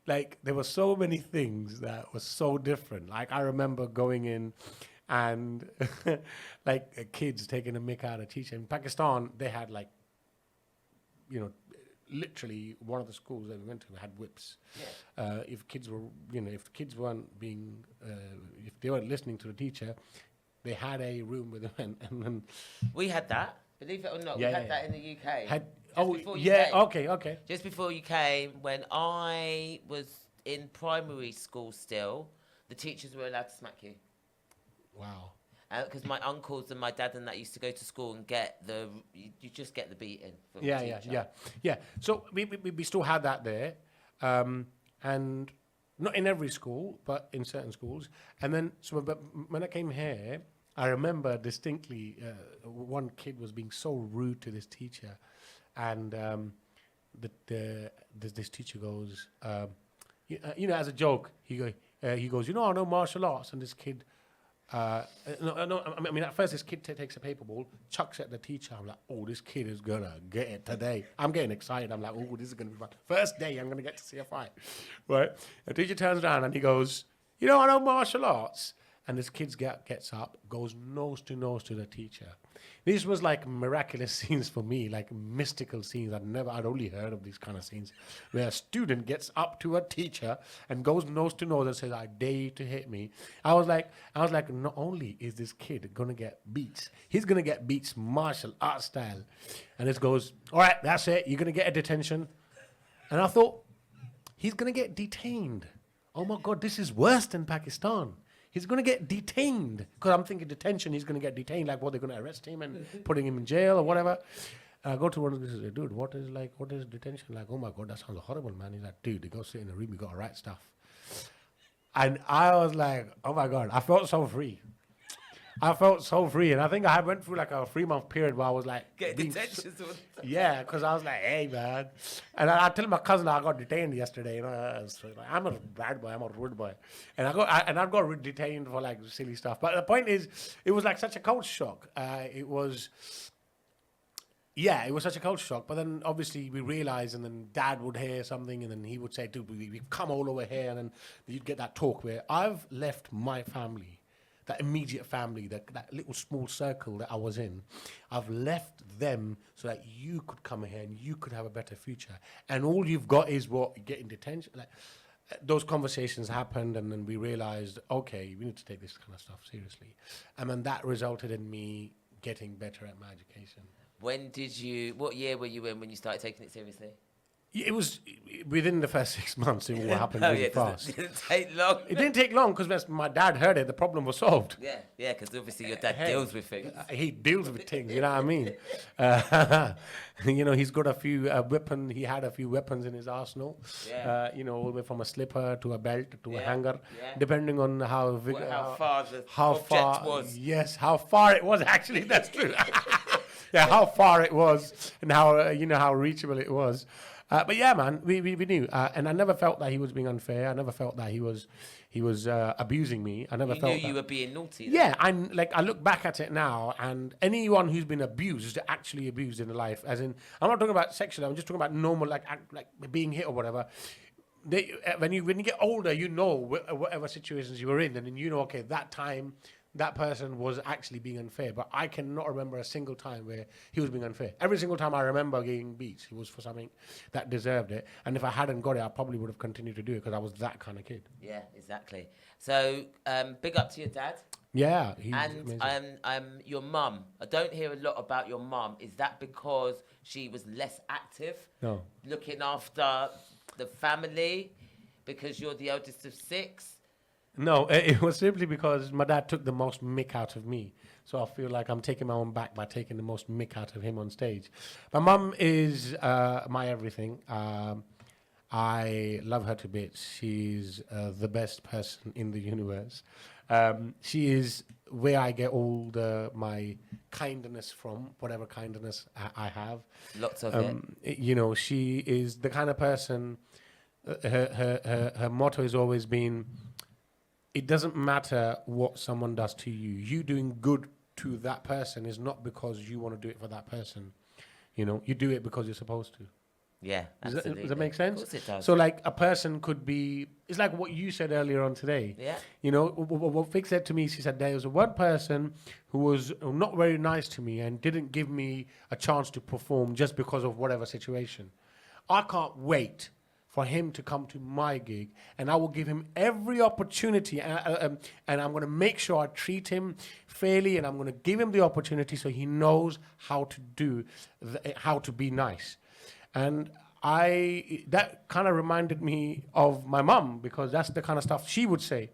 like, there were so many things that were so different. Like, I remember going in and, like, kids taking a mick out of teacher. In Pakistan, they had, like, you know, literally one of the schools that we went to had whips. Yeah. If kids were, if the kids weren't being, if they weren't listening to the teacher, they had a room with them. And then we had that. Believe it or not, we had that in the UK. Okay. Just before you came, when I was in primary school still, the teachers were allowed to smack you. Wow. Because my uncles and my dad and that used to go to school and you just get the beating. From the teacher. Yeah. So we still had that there, and not in every school, but in certain schools. And then, but when I came here, I remember distinctly one kid was being so rude to this teacher, and this teacher goes, as a joke, he goes, I know martial arts, and this kid. At first this kid takes a paper ball, chucks it at the teacher. I'm like, oh, this kid is gonna get it today. I'm getting excited. I'm like, oh, this is gonna be fun. First day, I'm gonna get to see a fight, right? The teacher turns around and he goes, I know martial arts. And this kid gets up, goes nose to the teacher. This was like miraculous scenes for me, like mystical scenes. I'd only heard of these kind of scenes, where a student gets up to a teacher and goes nose to nose and says, "I dare you to hit me." I was like, not only is this kid gonna get beats, he's gonna get beats martial art style. And this goes, all right, that's it. You're gonna get a detention. And I thought, he's gonna get detained. Oh my God, this is worse than Pakistan. He's going to get detained. Because I'm thinking detention, he's going to get detained. Like, what, they're going to arrest him and putting him in jail or whatever. And I go to one of these, dude, what is detention like? Oh my God, that sounds horrible, man. He's like, dude, they go sit in the room, you got to write stuff. And I was like, oh my God, I felt so free. And I think I went through like a 3-month period where I was like... Getting detention. Yeah, because I was like, hey, man. And I tell my cousin I got detained yesterday. So like, I'm a bad boy, I'm a rude boy. And I got detained for like silly stuff. But the point is, it was like such a culture shock. It was such a culture shock. But then obviously we realized, and then Dad would hear something, and then he would say, dude, we've come all over here. And then you'd get that talk where I've left my family, that immediate family, that little small circle that I was in, I've left them so that you could come here and you could have a better future. And all you've got is what? You get in detention. Like, those conversations happened, and then we realized, okay, we need to take this kind of stuff seriously. And then that resulted in me getting better at my education. What year were you in when you started taking it seriously? It was within the first 6 months. It all happened really fast. It didn't take long. It didn't take long because my dad heard it. The problem was solved. Yeah, because obviously your dad deals with things. He deals with things, you know what I mean? He's got a few weapons. He had a few weapons in his arsenal. Yeah. All the way from a slipper to a belt to a hanger, depending on how far the object was. Yes, how far it was. Actually, that's true. Yeah, how far it was and how how reachable it was. But yeah, man, we knew, and I never felt that he was being unfair. I never felt that he was abusing me. I never You felt knew that. you were being naughty. Then. Yeah, I look back at it now, and anyone who's been abused, actually abused in life, as in, I'm not talking about sexually. I'm just talking about normal, like being hit or whatever. When you get older, you know whatever situations you were in, and then you know, okay, that time that person was actually being unfair. But I cannot remember a single time where he was being unfair. Every single time I remember getting beat, it was for something that deserved it. And if I hadn't got it, I probably would have continued to do it because I was that kind of kid. Yeah, exactly. So, big up to your dad. Yeah, he's And amazing. your mum. I don't hear a lot about your mum. Is that because she was less active? No. Looking after the family? Because you're the eldest of 6? No, it was simply because my dad took the most mick out of me. So I feel like I'm taking my own back by taking the most mick out of him on stage. My mum is my everything. I love her to bits. She's the best person in the universe. She is where I get all my kindness from, whatever kindness I have. Lots of it. You know, she is the kind of person. Her motto has always been, it doesn't matter what someone does to you. You doing good to that person is not because you want to do it for that person. You know, you do it because you're supposed to. Yeah, absolutely. Does that make sense? Of course it does. So, like, a person could be, it's like what you said earlier on today. Yeah. You know, what Fig said to me, she said, there was one person who was not very nice to me and didn't give me a chance to perform just because of whatever situation. I can't wait for him to come to my gig, and I will give him every opportunity, and I'm going to make sure I treat him fairly, and I'm going to give him the opportunity so he knows how to do, how to be nice. And that kind of reminded me of my mum, because that's the kind of stuff she would say.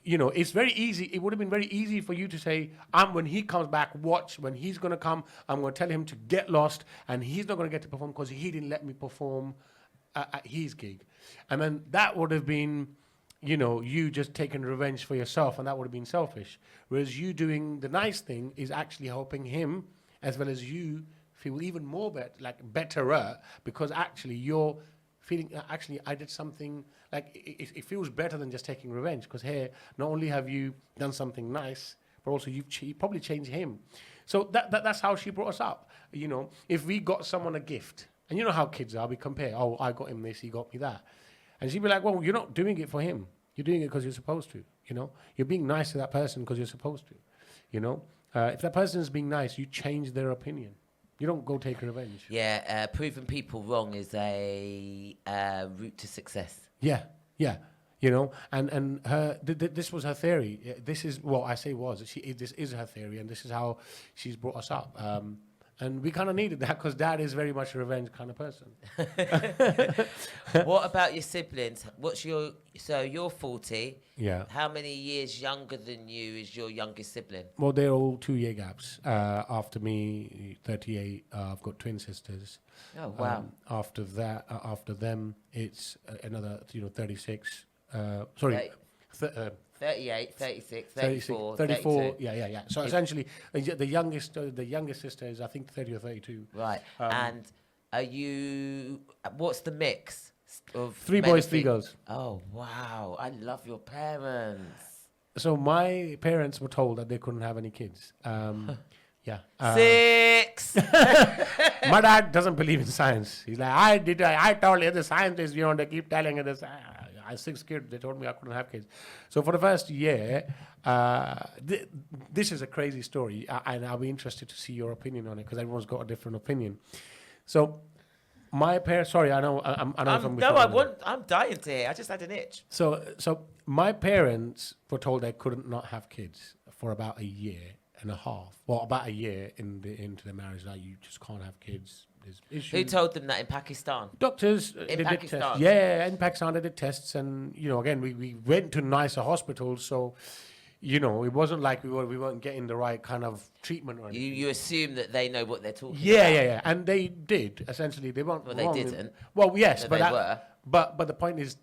You know, it's very easy. It would have been very easy for you to say, when he comes back, watch, when he's going to come, I'm going to tell him to get lost, and he's not going to get to perform because he didn't let me perform at his gig. And then that would have been, you know, you just taking revenge for yourself, and that would have been selfish. Whereas you doing the nice thing is actually helping him, as well as you feel even more betterer, because actually you're feeling, actually I did something, like it feels better than just taking revenge, because here, not only have you done something nice, but also you probably changed him. So that's how she brought us up. You know, if we got someone a gift, and you know how kids are, we compare, oh, I got him this, he got me that. And she'd be like, well, you're not doing it for him. You're doing it because you're supposed to, you know. You're being nice to that person because you're supposed to, you know. If that person is being nice, you change their opinion. You don't go take revenge. Yeah, proving people wrong is a route to success. Yeah, yeah. You know, and her this was her theory. This is what I say was. This is her theory, and this is how she's brought us up. And we kind of needed that because Dad is very much a revenge kind of person. What about your siblings? So you're 40. Yeah. How many years younger than you is your youngest sibling? Well, they're all 2-year gaps. After me, 38. I've got twin sisters. Oh wow. After that, after them, it's another 36. Right. 38, 36, 34, 34. 32. Yeah. So essentially, the youngest sister is, I think, 30 or 32. Right. And are you? What's the mix of 3 men boys, and 3 girls. Oh wow! I love your parents. So my parents were told that they couldn't have any kids. Yeah. 6. My dad doesn't believe in science. He's like, I told you the scientists, they keep telling you this. I had 6 kids. They told me I couldn't have kids. So for the first year, this is a crazy story, and I'll be interested to see your opinion on it because everyone's got a different opinion. So my parents, sorry, I know I'm I'm dying to hear. I just had an itch. So my parents were told they couldn't not have kids for about a year and a half. Well, about a year into their marriage, like, you just can't have kids. There's issues. Who told them that in Pakistan? Doctors. In Pakistan? Tests. Yeah, in Pakistan they did tests, and again we went to nicer hospitals, so it wasn't like we weren't getting the right kind of treatment or anything. You assume that they know what they're talking about. Yeah, and they did essentially. They weren't. Well, they didn't. Well, yes, No, but they were. But the point is,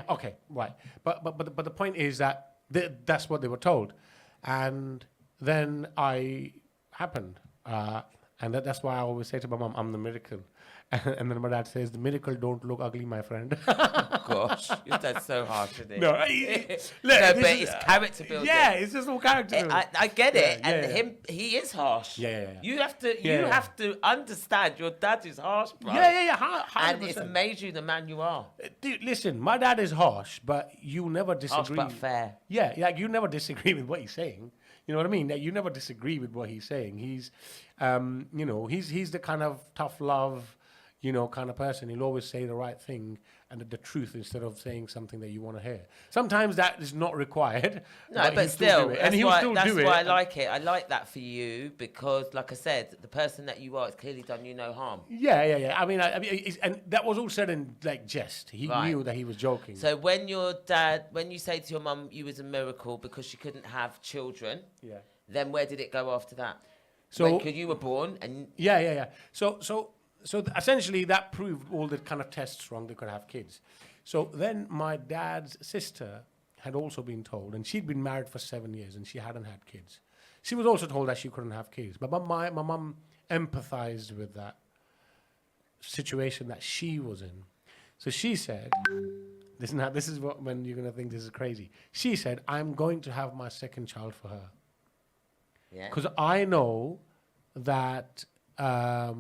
okay, right. But the point is that that's what they were told, and then I happened, and that's why I always say to my mom, I'm the miracle. And then my dad says, the miracle don't look ugly, my friend. Gosh, your dad's so harsh, isn't he? No, No, look, but this is- it's character building. Yeah, it's just all character building. I get it, Yeah, and yeah, yeah. him, he is harsh. Yeah. You have to, Yeah, yeah. have to understand your dad is harsh, bro. Yeah. And 100%. it's made you the man you are. Dude, listen, my dad is harsh, but you never Harsh disagree. but fair. Yeah, like you never disagree with what he's saying. You know what I mean? Like, you never disagree with what he's saying. He's, he's the kind of tough love, kind of person. He'll always say the right thing and the truth instead of saying something that you want to hear. Sometimes that is not required. No, but he'll still, do it. that's And he'll why, still that's do it. why I like it. I like that for you because, like I said, the person that you are has clearly done you no harm. Yeah. I mean, and that was all said in like jest. He Right. knew that he was joking. So when you say to your mum you was a miracle because she couldn't have children, Yeah. then where did it go after that? So Because you were born and Yeah. So essentially that proved all the kind of tests wrong. They could have kids. So then my dad's sister had also been told, and she'd been married for 7 years and she hadn't had kids. She was also told that she couldn't have kids. But my mum empathized with that situation that she was in. So she said, this is what when you're gonna think this is crazy. She said, I'm going to have my second child for her. yeah. Because I know that, that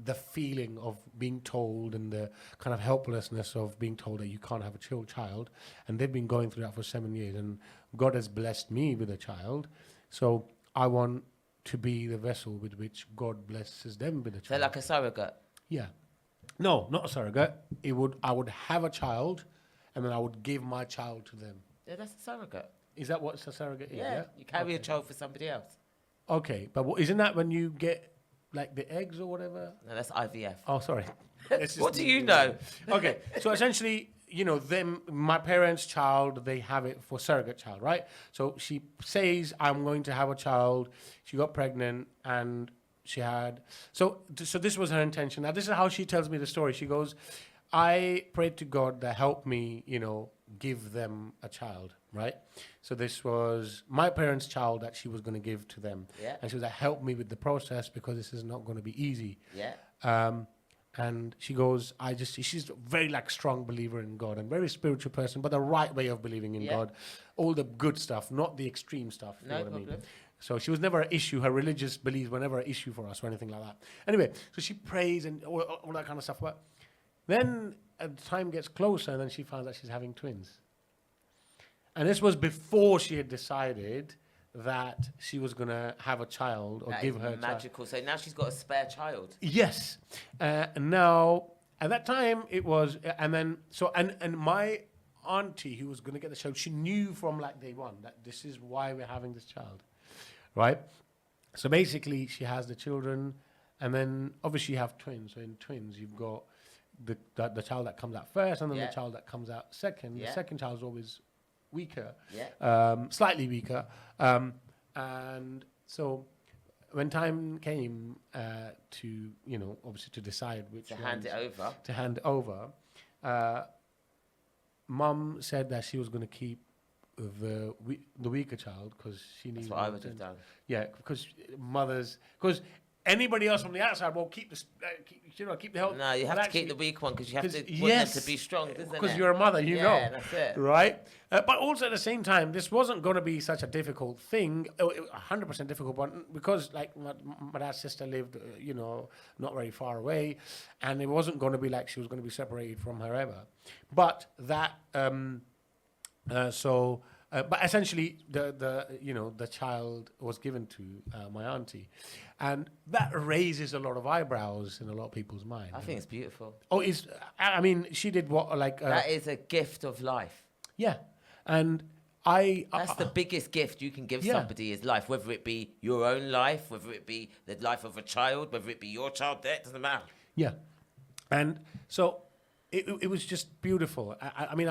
the feeling of being told and the kind of helplessness of being told that you can't have a child. And they've been going through that for 7 years. And God has blessed me with a child. So I want to be the vessel with which God blesses them with a So child. like a surrogate. Yeah. No, not a surrogate. I would have a child and then I would give my child to them. Yeah, that's a surrogate. Is that what a surrogate is? Yeah, you carry a Okay. child for somebody else. Okay, but isn't that when you get like the eggs or whatever? No, that's IVF. Oh, sorry. It's What just do you me. know? Okay, so essentially, my parents' child, they have it for surrogate child, right? So she says, I'm going to have a child. She got pregnant and she had, so this was her intention. Now, this is how she tells me the story. She goes, I prayed to God that help me, give them a child, right? So this was my parents' child that she was going to give to them. Yeah. And she was like, help me with the process because this is not going to be easy. Yeah. And she goes, she's a very strong believer in God and very spiritual person, but the right way of believing in Yeah. God. All the good stuff, not the extreme stuff. You No know what I mean? problem. So she was never an issue. Her religious beliefs were never an issue for us or anything like that. Anyway, so she prays and all that kind of stuff. But then time gets closer and then she finds that she's having twins. And this was before she had decided that she was going to have a child or That give is her a child. magical. So now she's got a spare child. Yes. And now, at that time, it was, and then, and my auntie who was going to get the child, she knew from day one that this is why we're having this child, right? So basically, she has the children, and then obviously you have twins. So in twins, you've got the child that comes out first, and then Yeah. the child that comes out second. Yeah. The second child is always weaker, Yeah. slightly weaker. And so when time came to, obviously to decide which To hand it ones over. to hand over, Mum said that she was going to keep the weaker child because she needs. That's what I would have done. Yeah, because because anybody else from the outside will keep keep the help. No, you have But to keep the actually- weak one because you have to 'cause want them yes, to be strong, isn't it? because you're a mother, you Yeah, know. that's it. Right? But also at the same time, this wasn't going to be such a difficult thing, 100% difficult one, because my dad's sister lived, not very far away, and it wasn't going to be like she was going to be separated from her ever. But that, but essentially, the child was given to my auntie, and that raises a lot of eyebrows in a lot of people's mind. I think it's beautiful. Oh, I mean, she did what That is a gift of life. yeah, and I That's the biggest gift you can give Yeah. somebody is life, whether it be your own life, whether it be the life of a child, whether it be your child. That doesn't matter. yeah, and so it was just beautiful. I mean,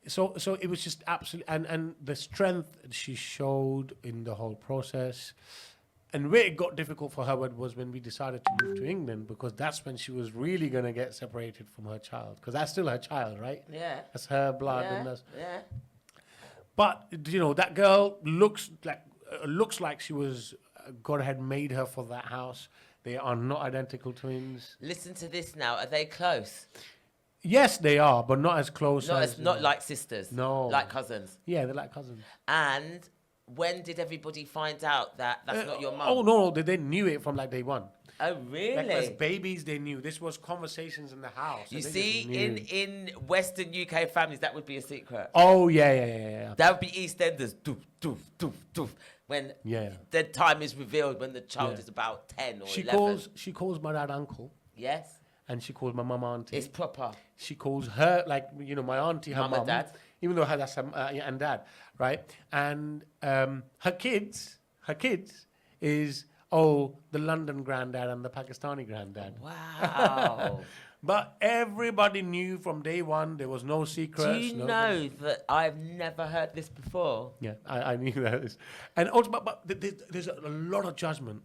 so it was just absolutely, and the strength she showed in the whole process. And where it got difficult for her was when we decided to move to England, because that's when she was really going to get separated from her child, because that's still her child, right? Yeah. That's her blood, and Yeah. that's. Yeah. But that girl looks like she was. God had made her for that house. They are not identical twins. Listen to this now. Are they close? Yes, they are, but not as close Not like sisters. No. Like cousins. Yeah, they're like cousins. And when did everybody find out that that's not your mum? Oh, no, they knew it from like day one. Oh, really? Like as babies, they knew. This was conversations in the house. You and they see, just knew. in Western UK families, that would be a secret. Oh, yeah. That would be EastEnders. Doof, doof, doof, doof. When the time is revealed when the child is about 10 or 11. She calls my dad uncle. Yes. And she calls my mum auntie. It's proper. She calls her, like, you know, my auntie, her mum. And dad. Even though that's and dad, right? And her kids is, the London granddad and the Pakistani granddad. Wow. But everybody knew from day one. There was no secrets. Do you know that I've never heard this before? Yeah, I knew that. And also, but there's a lot of judgment.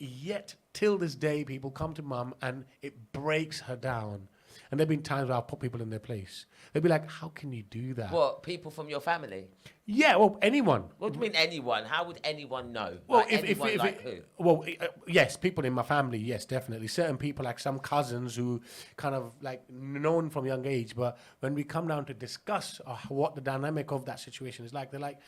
Yet, till this day, people come to mum and it breaks her down. And there have been times where I've put people in their place. They'd be like, how can you do that? What, people from your family? Yeah, well, anyone. What do you mean anyone? How would anyone know? Well, like, if who? Well, yes, people in my family, yes, definitely. Certain people, like some cousins who kind of like known from young age, but when we come down to discuss what the dynamic of that situation is like, they're like,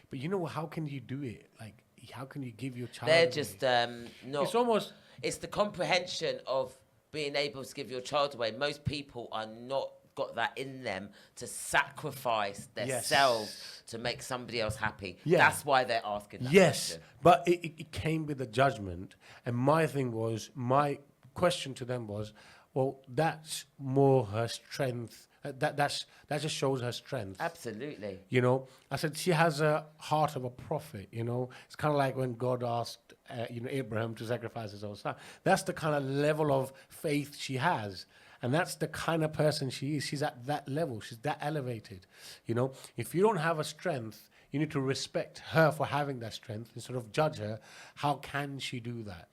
but you know, how can you do it? Like, how can you give your child? They're just not. It's almost. It's the comprehension of being able to give your child away. Most people are not got that in them to sacrifice themselves to make somebody else happy. Yeah. That's why they're asking that Yes, question. but it came with a judgment. And my question to them was, well, that's more her strength. That just shows her strength. Absolutely. You know, I said she has a heart of a prophet. You know, it's kind of like when God asked, Abraham to sacrifice his own son. That's the kind of level of faith she has, and that's the kind of person she is. She's at that level. She's that elevated. You know, if you don't have a strength, you need to respect her for having that strength instead of judge her. How can she do that?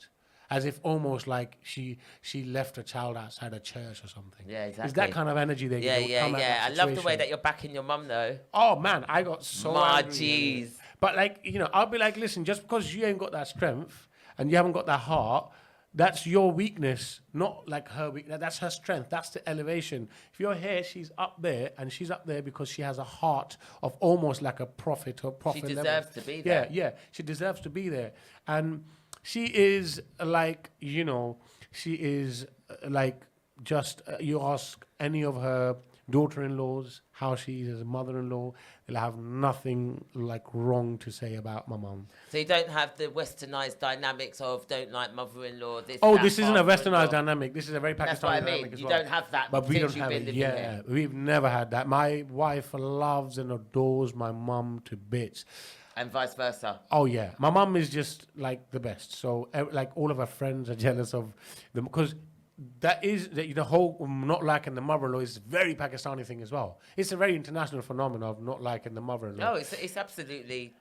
As if almost like she left a child outside a church or something. Yeah, exactly. It's that kind of energy that Yeah. I love the way that you're backing your mum, though. Oh, man, I got so angry. Jeez. But, like, I'll be like, listen, just because you ain't got that strength and you haven't got that heart, that's your weakness, not like her weakness. That's her strength. That's the elevation. If you're here, she's up there, and she's up there because she has a heart of almost like a prophet or prophet She level. deserves to be there. Yeah. She deserves to be there. And she is like, she is like just, you ask any of her daughter-in-laws how she is as a mother-in-law, they'll have nothing like wrong to say about my mum. So you don't have the westernized dynamics of don't like mother-in-law. This Isn't a westernized dynamic. This is a very Pakistani That's what I dynamic mean. as You well. don't have that. But we since don't you've have been it. living Yeah, here. we've never had that. My wife loves and adores my mum to bits. And vice versa. Oh yeah, my mum is just like the best. So like all of her friends are jealous of them because that is the whole not liking the mother-in-law is a very Pakistani thing as well. It's a very international phenomenon of not liking the mother-in-law. No, it's absolutely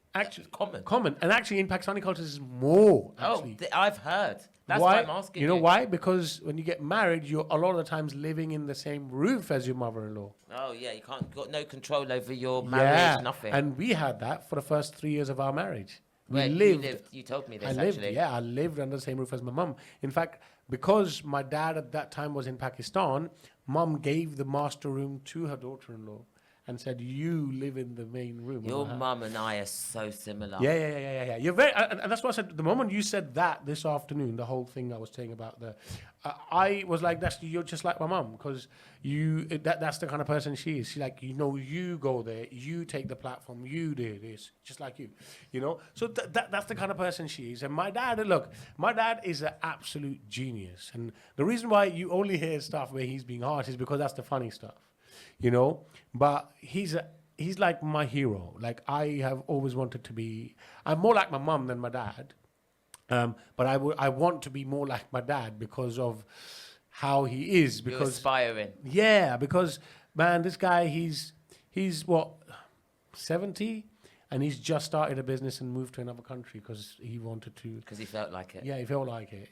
common. And actually in Pakistani cultures is more. Actually. I've heard. That's why I'm asking you. You know why? Because when you get married, you're a lot of the times living in the same roof as your mother-in-law. Oh yeah, you got no control over your marriage, nothing. And we had that for the first 3 years of our marriage. You told me this actually. I lived under the same roof as my mum. In fact, because my dad at that time was in Pakistan, mum gave the master room to her daughter-in-law and said, you live in the main room. Your mum and I are so similar. Yeah. You're very, and that's what I said. The moment you said that this afternoon, the whole thing I was saying about I was like, you're just like my mum because that's the kind of person she is. She's like, you go there, you take the platform, you do this, just like you, So that's the kind of person she is. And my dad is an absolute genius. And the reason why you only hear stuff where he's being harsh is because that's the funny stuff. But he's like my hero. Like I have always wanted to be. I'm more like my mum than my dad, but I want to be more like my dad because of how he is. Because you're aspiring. Yeah, because man, this guy he's what 70, and he's just started a business and moved to another country because he wanted to. Because he felt like it. Yeah, he felt like it,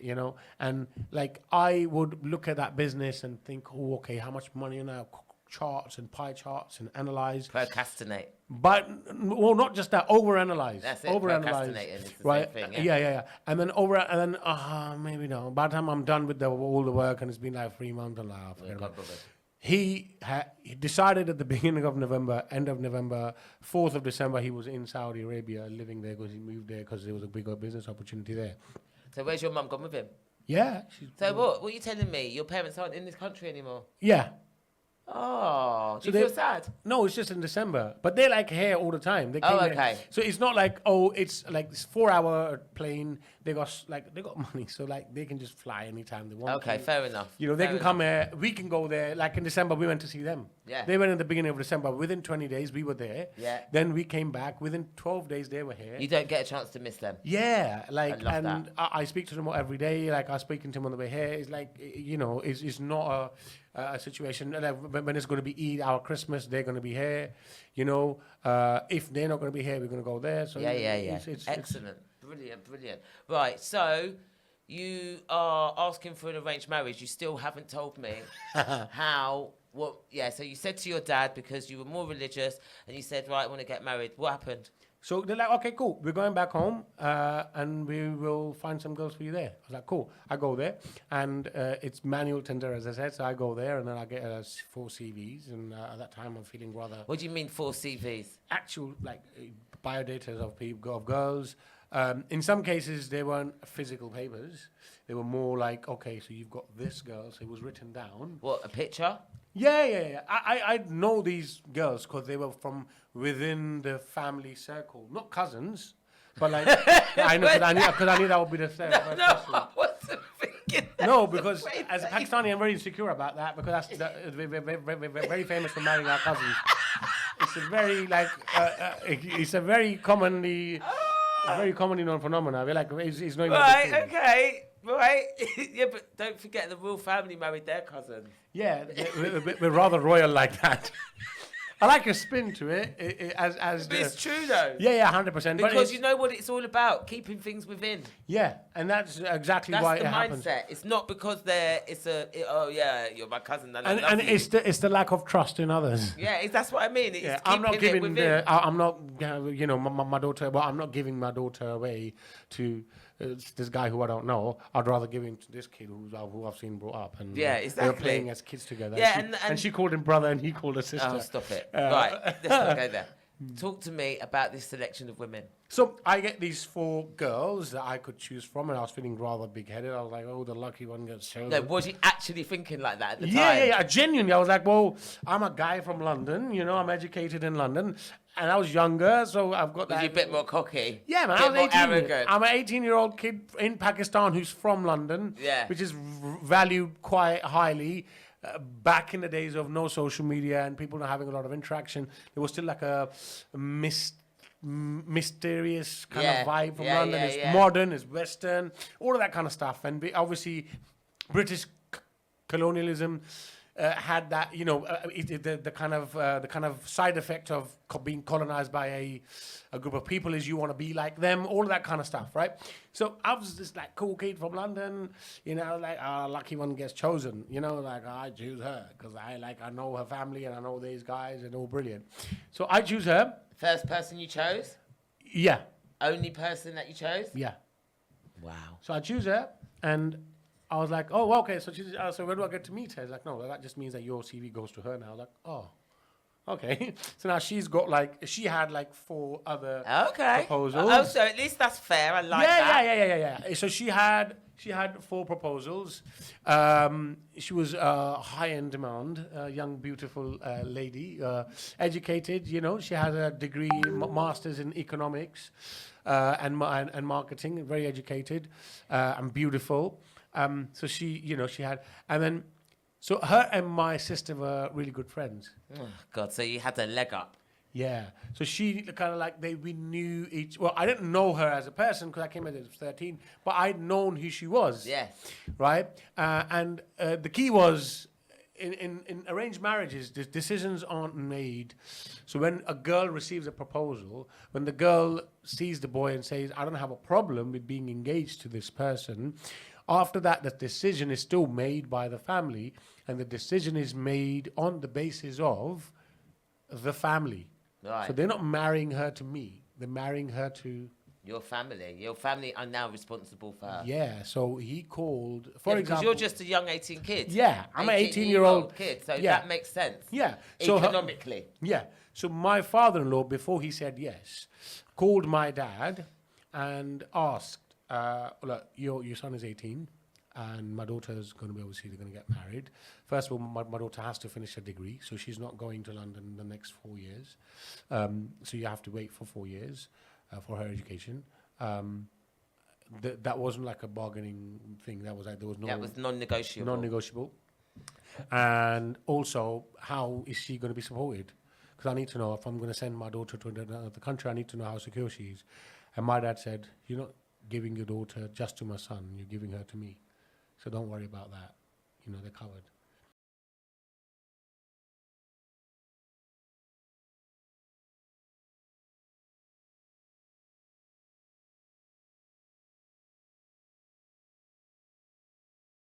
And like I would look at that business and think, oh, okay, how much money now? charts and pie charts and analyze. Procrastinate. But well, not just that. Overanalyze. That's it. Overanalyze. Procrastinating is the Right? same thing. Yeah. And then maybe no. By the time I'm done with all the work and it's been like 3 months, I'm like, oh, forget about it. He decided at the beginning of November, end of November, 4th of December, he was in Saudi Arabia living there because he moved there because there was a bigger business opportunity there. So where's your mum gone with him? Yeah. So what? What are you telling me? Your parents aren't in this country anymore? Yeah. Oh, do So you feel sad? No, it's just in December. But they're like here all the time. They came Oh, here. okay. So it's not like, oh, it's like this 4-hour plane. They got money, so like they can just fly anytime they want. Okay, to. fair enough. You know, they Fair can come here. We can go there. Like in December, we went to see them. Yeah. They went in the beginning of December. Within 20 days, we were there. Yeah. Then we came back. Within 12 days, they were here. You don't get a chance to miss them. Yeah, like, love and that. I speak to them every day. Like I was speaking to them on the way here. It's like, you know, it's not a situation like when it's going to be Eid, our Christmas, they're going to be here. You know, if they're not going to be here, we're going to go there. So Yeah. it's Excellent. Brilliant. Right, so you are asking for an arranged marriage. You still haven't told me how. So you said to your dad because you were more religious and you said, right, I want to get married. What happened? So they're like, okay, cool. We're going back home, and we will find some girls for you there. I was like, cool. I go there, and it's manual Tinder, as I said. So I go there, and then I get 4 CVs, and at that time I'm feeling rather What do you mean 4 CVs? actual like biodata of girls. In some cases, they weren't physical papers. They were more like, okay, so you've got this girl, so it was written down. What, a picture? Yeah. I know these girls because they were from within the family circle, not cousins, but like I know because I knew that would be the third. No, I wasn't thinking that. No, because Wait, as a Pakistani, I'm very insecure about that because we're very famous for marrying our cousins. It's a very it's a very commonly known phenomenon. We're like, it's not even Right, okay. Right. Yeah, but don't forget the royal family married their cousin. Yeah, we're rather royal like that. I like your spin to it. But it's true though. Yeah, 100%. Because you know what it's all about, keeping things within. Yeah, and that's exactly That's why the it happens. mindset. It's not because you're my cousin. And And it's the lack of trust in others. Yeah, that's what I mean. It's Yeah, I'm not keeping it giving within. my daughter. Well, I'm not giving my daughter away to this guy who I don't know. I'd rather give him to this kid who I've seen brought up, and Yeah, they were exactly. playing as kids together. Yeah, and and she called him brother, and he called her sister. Oh, stop it. Right, let's not go there. Talk to me about this selection of women. So I get these 4 girls that I could choose from, and I was feeling rather big-headed. I was like, oh, the lucky one gets chosen. No, was he actually thinking like that at the time? Yeah. Genuinely, I was like, well, I'm a guy from London. You know, I'm educated in London. And I was younger, so I've got Was that. he a bit more cocky? Yeah, man, Bit I was more 18. arrogant? I'm an 18-year-old kid in Pakistan who's from London, Yeah. which is valued quite highly. Back in the days of no social media and people not having a lot of interaction, there was still like a mysterious kind of vibe from London. It's modern, it's Western, all of that kind of stuff. And obviously, British colonialism had that, you know, the kind of side effect of being colonized by a group of people is you want to be like them, all of that kind of stuff, right? So I was this like cool kid from London, you know, like lucky one gets chosen, you know, like I choose her because I know her family and I know these guys and all brilliant. So I choose her. First person you chose? Yeah. Only person that you chose? Yeah. Wow. So I choose her and I was like, oh, well, okay, so so where do I get to meet her? He's like, no, that just means that your CV goes to her now. I was like, oh, okay. So now she had 4 other proposals. Oh, so at least that's fair. I like that. Yeah. So she had 4 proposals. She was high in demand, young, beautiful lady, educated. You know, she had a degree, master's in economics and marketing. Very educated and beautiful. So she had, and then, so her and my sister were really good friends. Oh, God, so you had a leg up. Yeah. So she kind of we knew each. Well, I didn't know her as a person because I came at age 13, but I'd known who she was. Yes. Right. And the key was in arranged marriages, the decisions aren't made. So when a girl receives a proposal, when the girl sees the boy and says, I don't have a problem with being engaged to this person, After that, the decision is still made by the family, and the decision is made on the basis of the family. Right. So they're not marrying her to me. They're marrying her to... Your family. Your family are now responsible for her. Yeah, so he called, Yeah, for because example... you're just a young 18 kid. Yeah, I'm an 18-year-old 18-year-old kid, so yeah. that makes sense. Yeah. Economically. Yeah. So my father-in-law, before he said yes, called my dad and asked, look, your son is 18 and my daughter's going to be, obviously, they're going to get married. First of all, my daughter has to finish her degree, so she's not going to London in the next 4 years. So you have to wait for 4 years for her education. That wasn't like a bargaining thing. That was like, there was no... That was non-negotiable. Non-negotiable. And also, how is she going to be supported? Because I need to know, if I'm going to send my daughter to another country, I need to know how secure she is. And my dad said, you're not giving your daughter just to my son, you're giving her to me. So don't worry about that. You know, they're covered.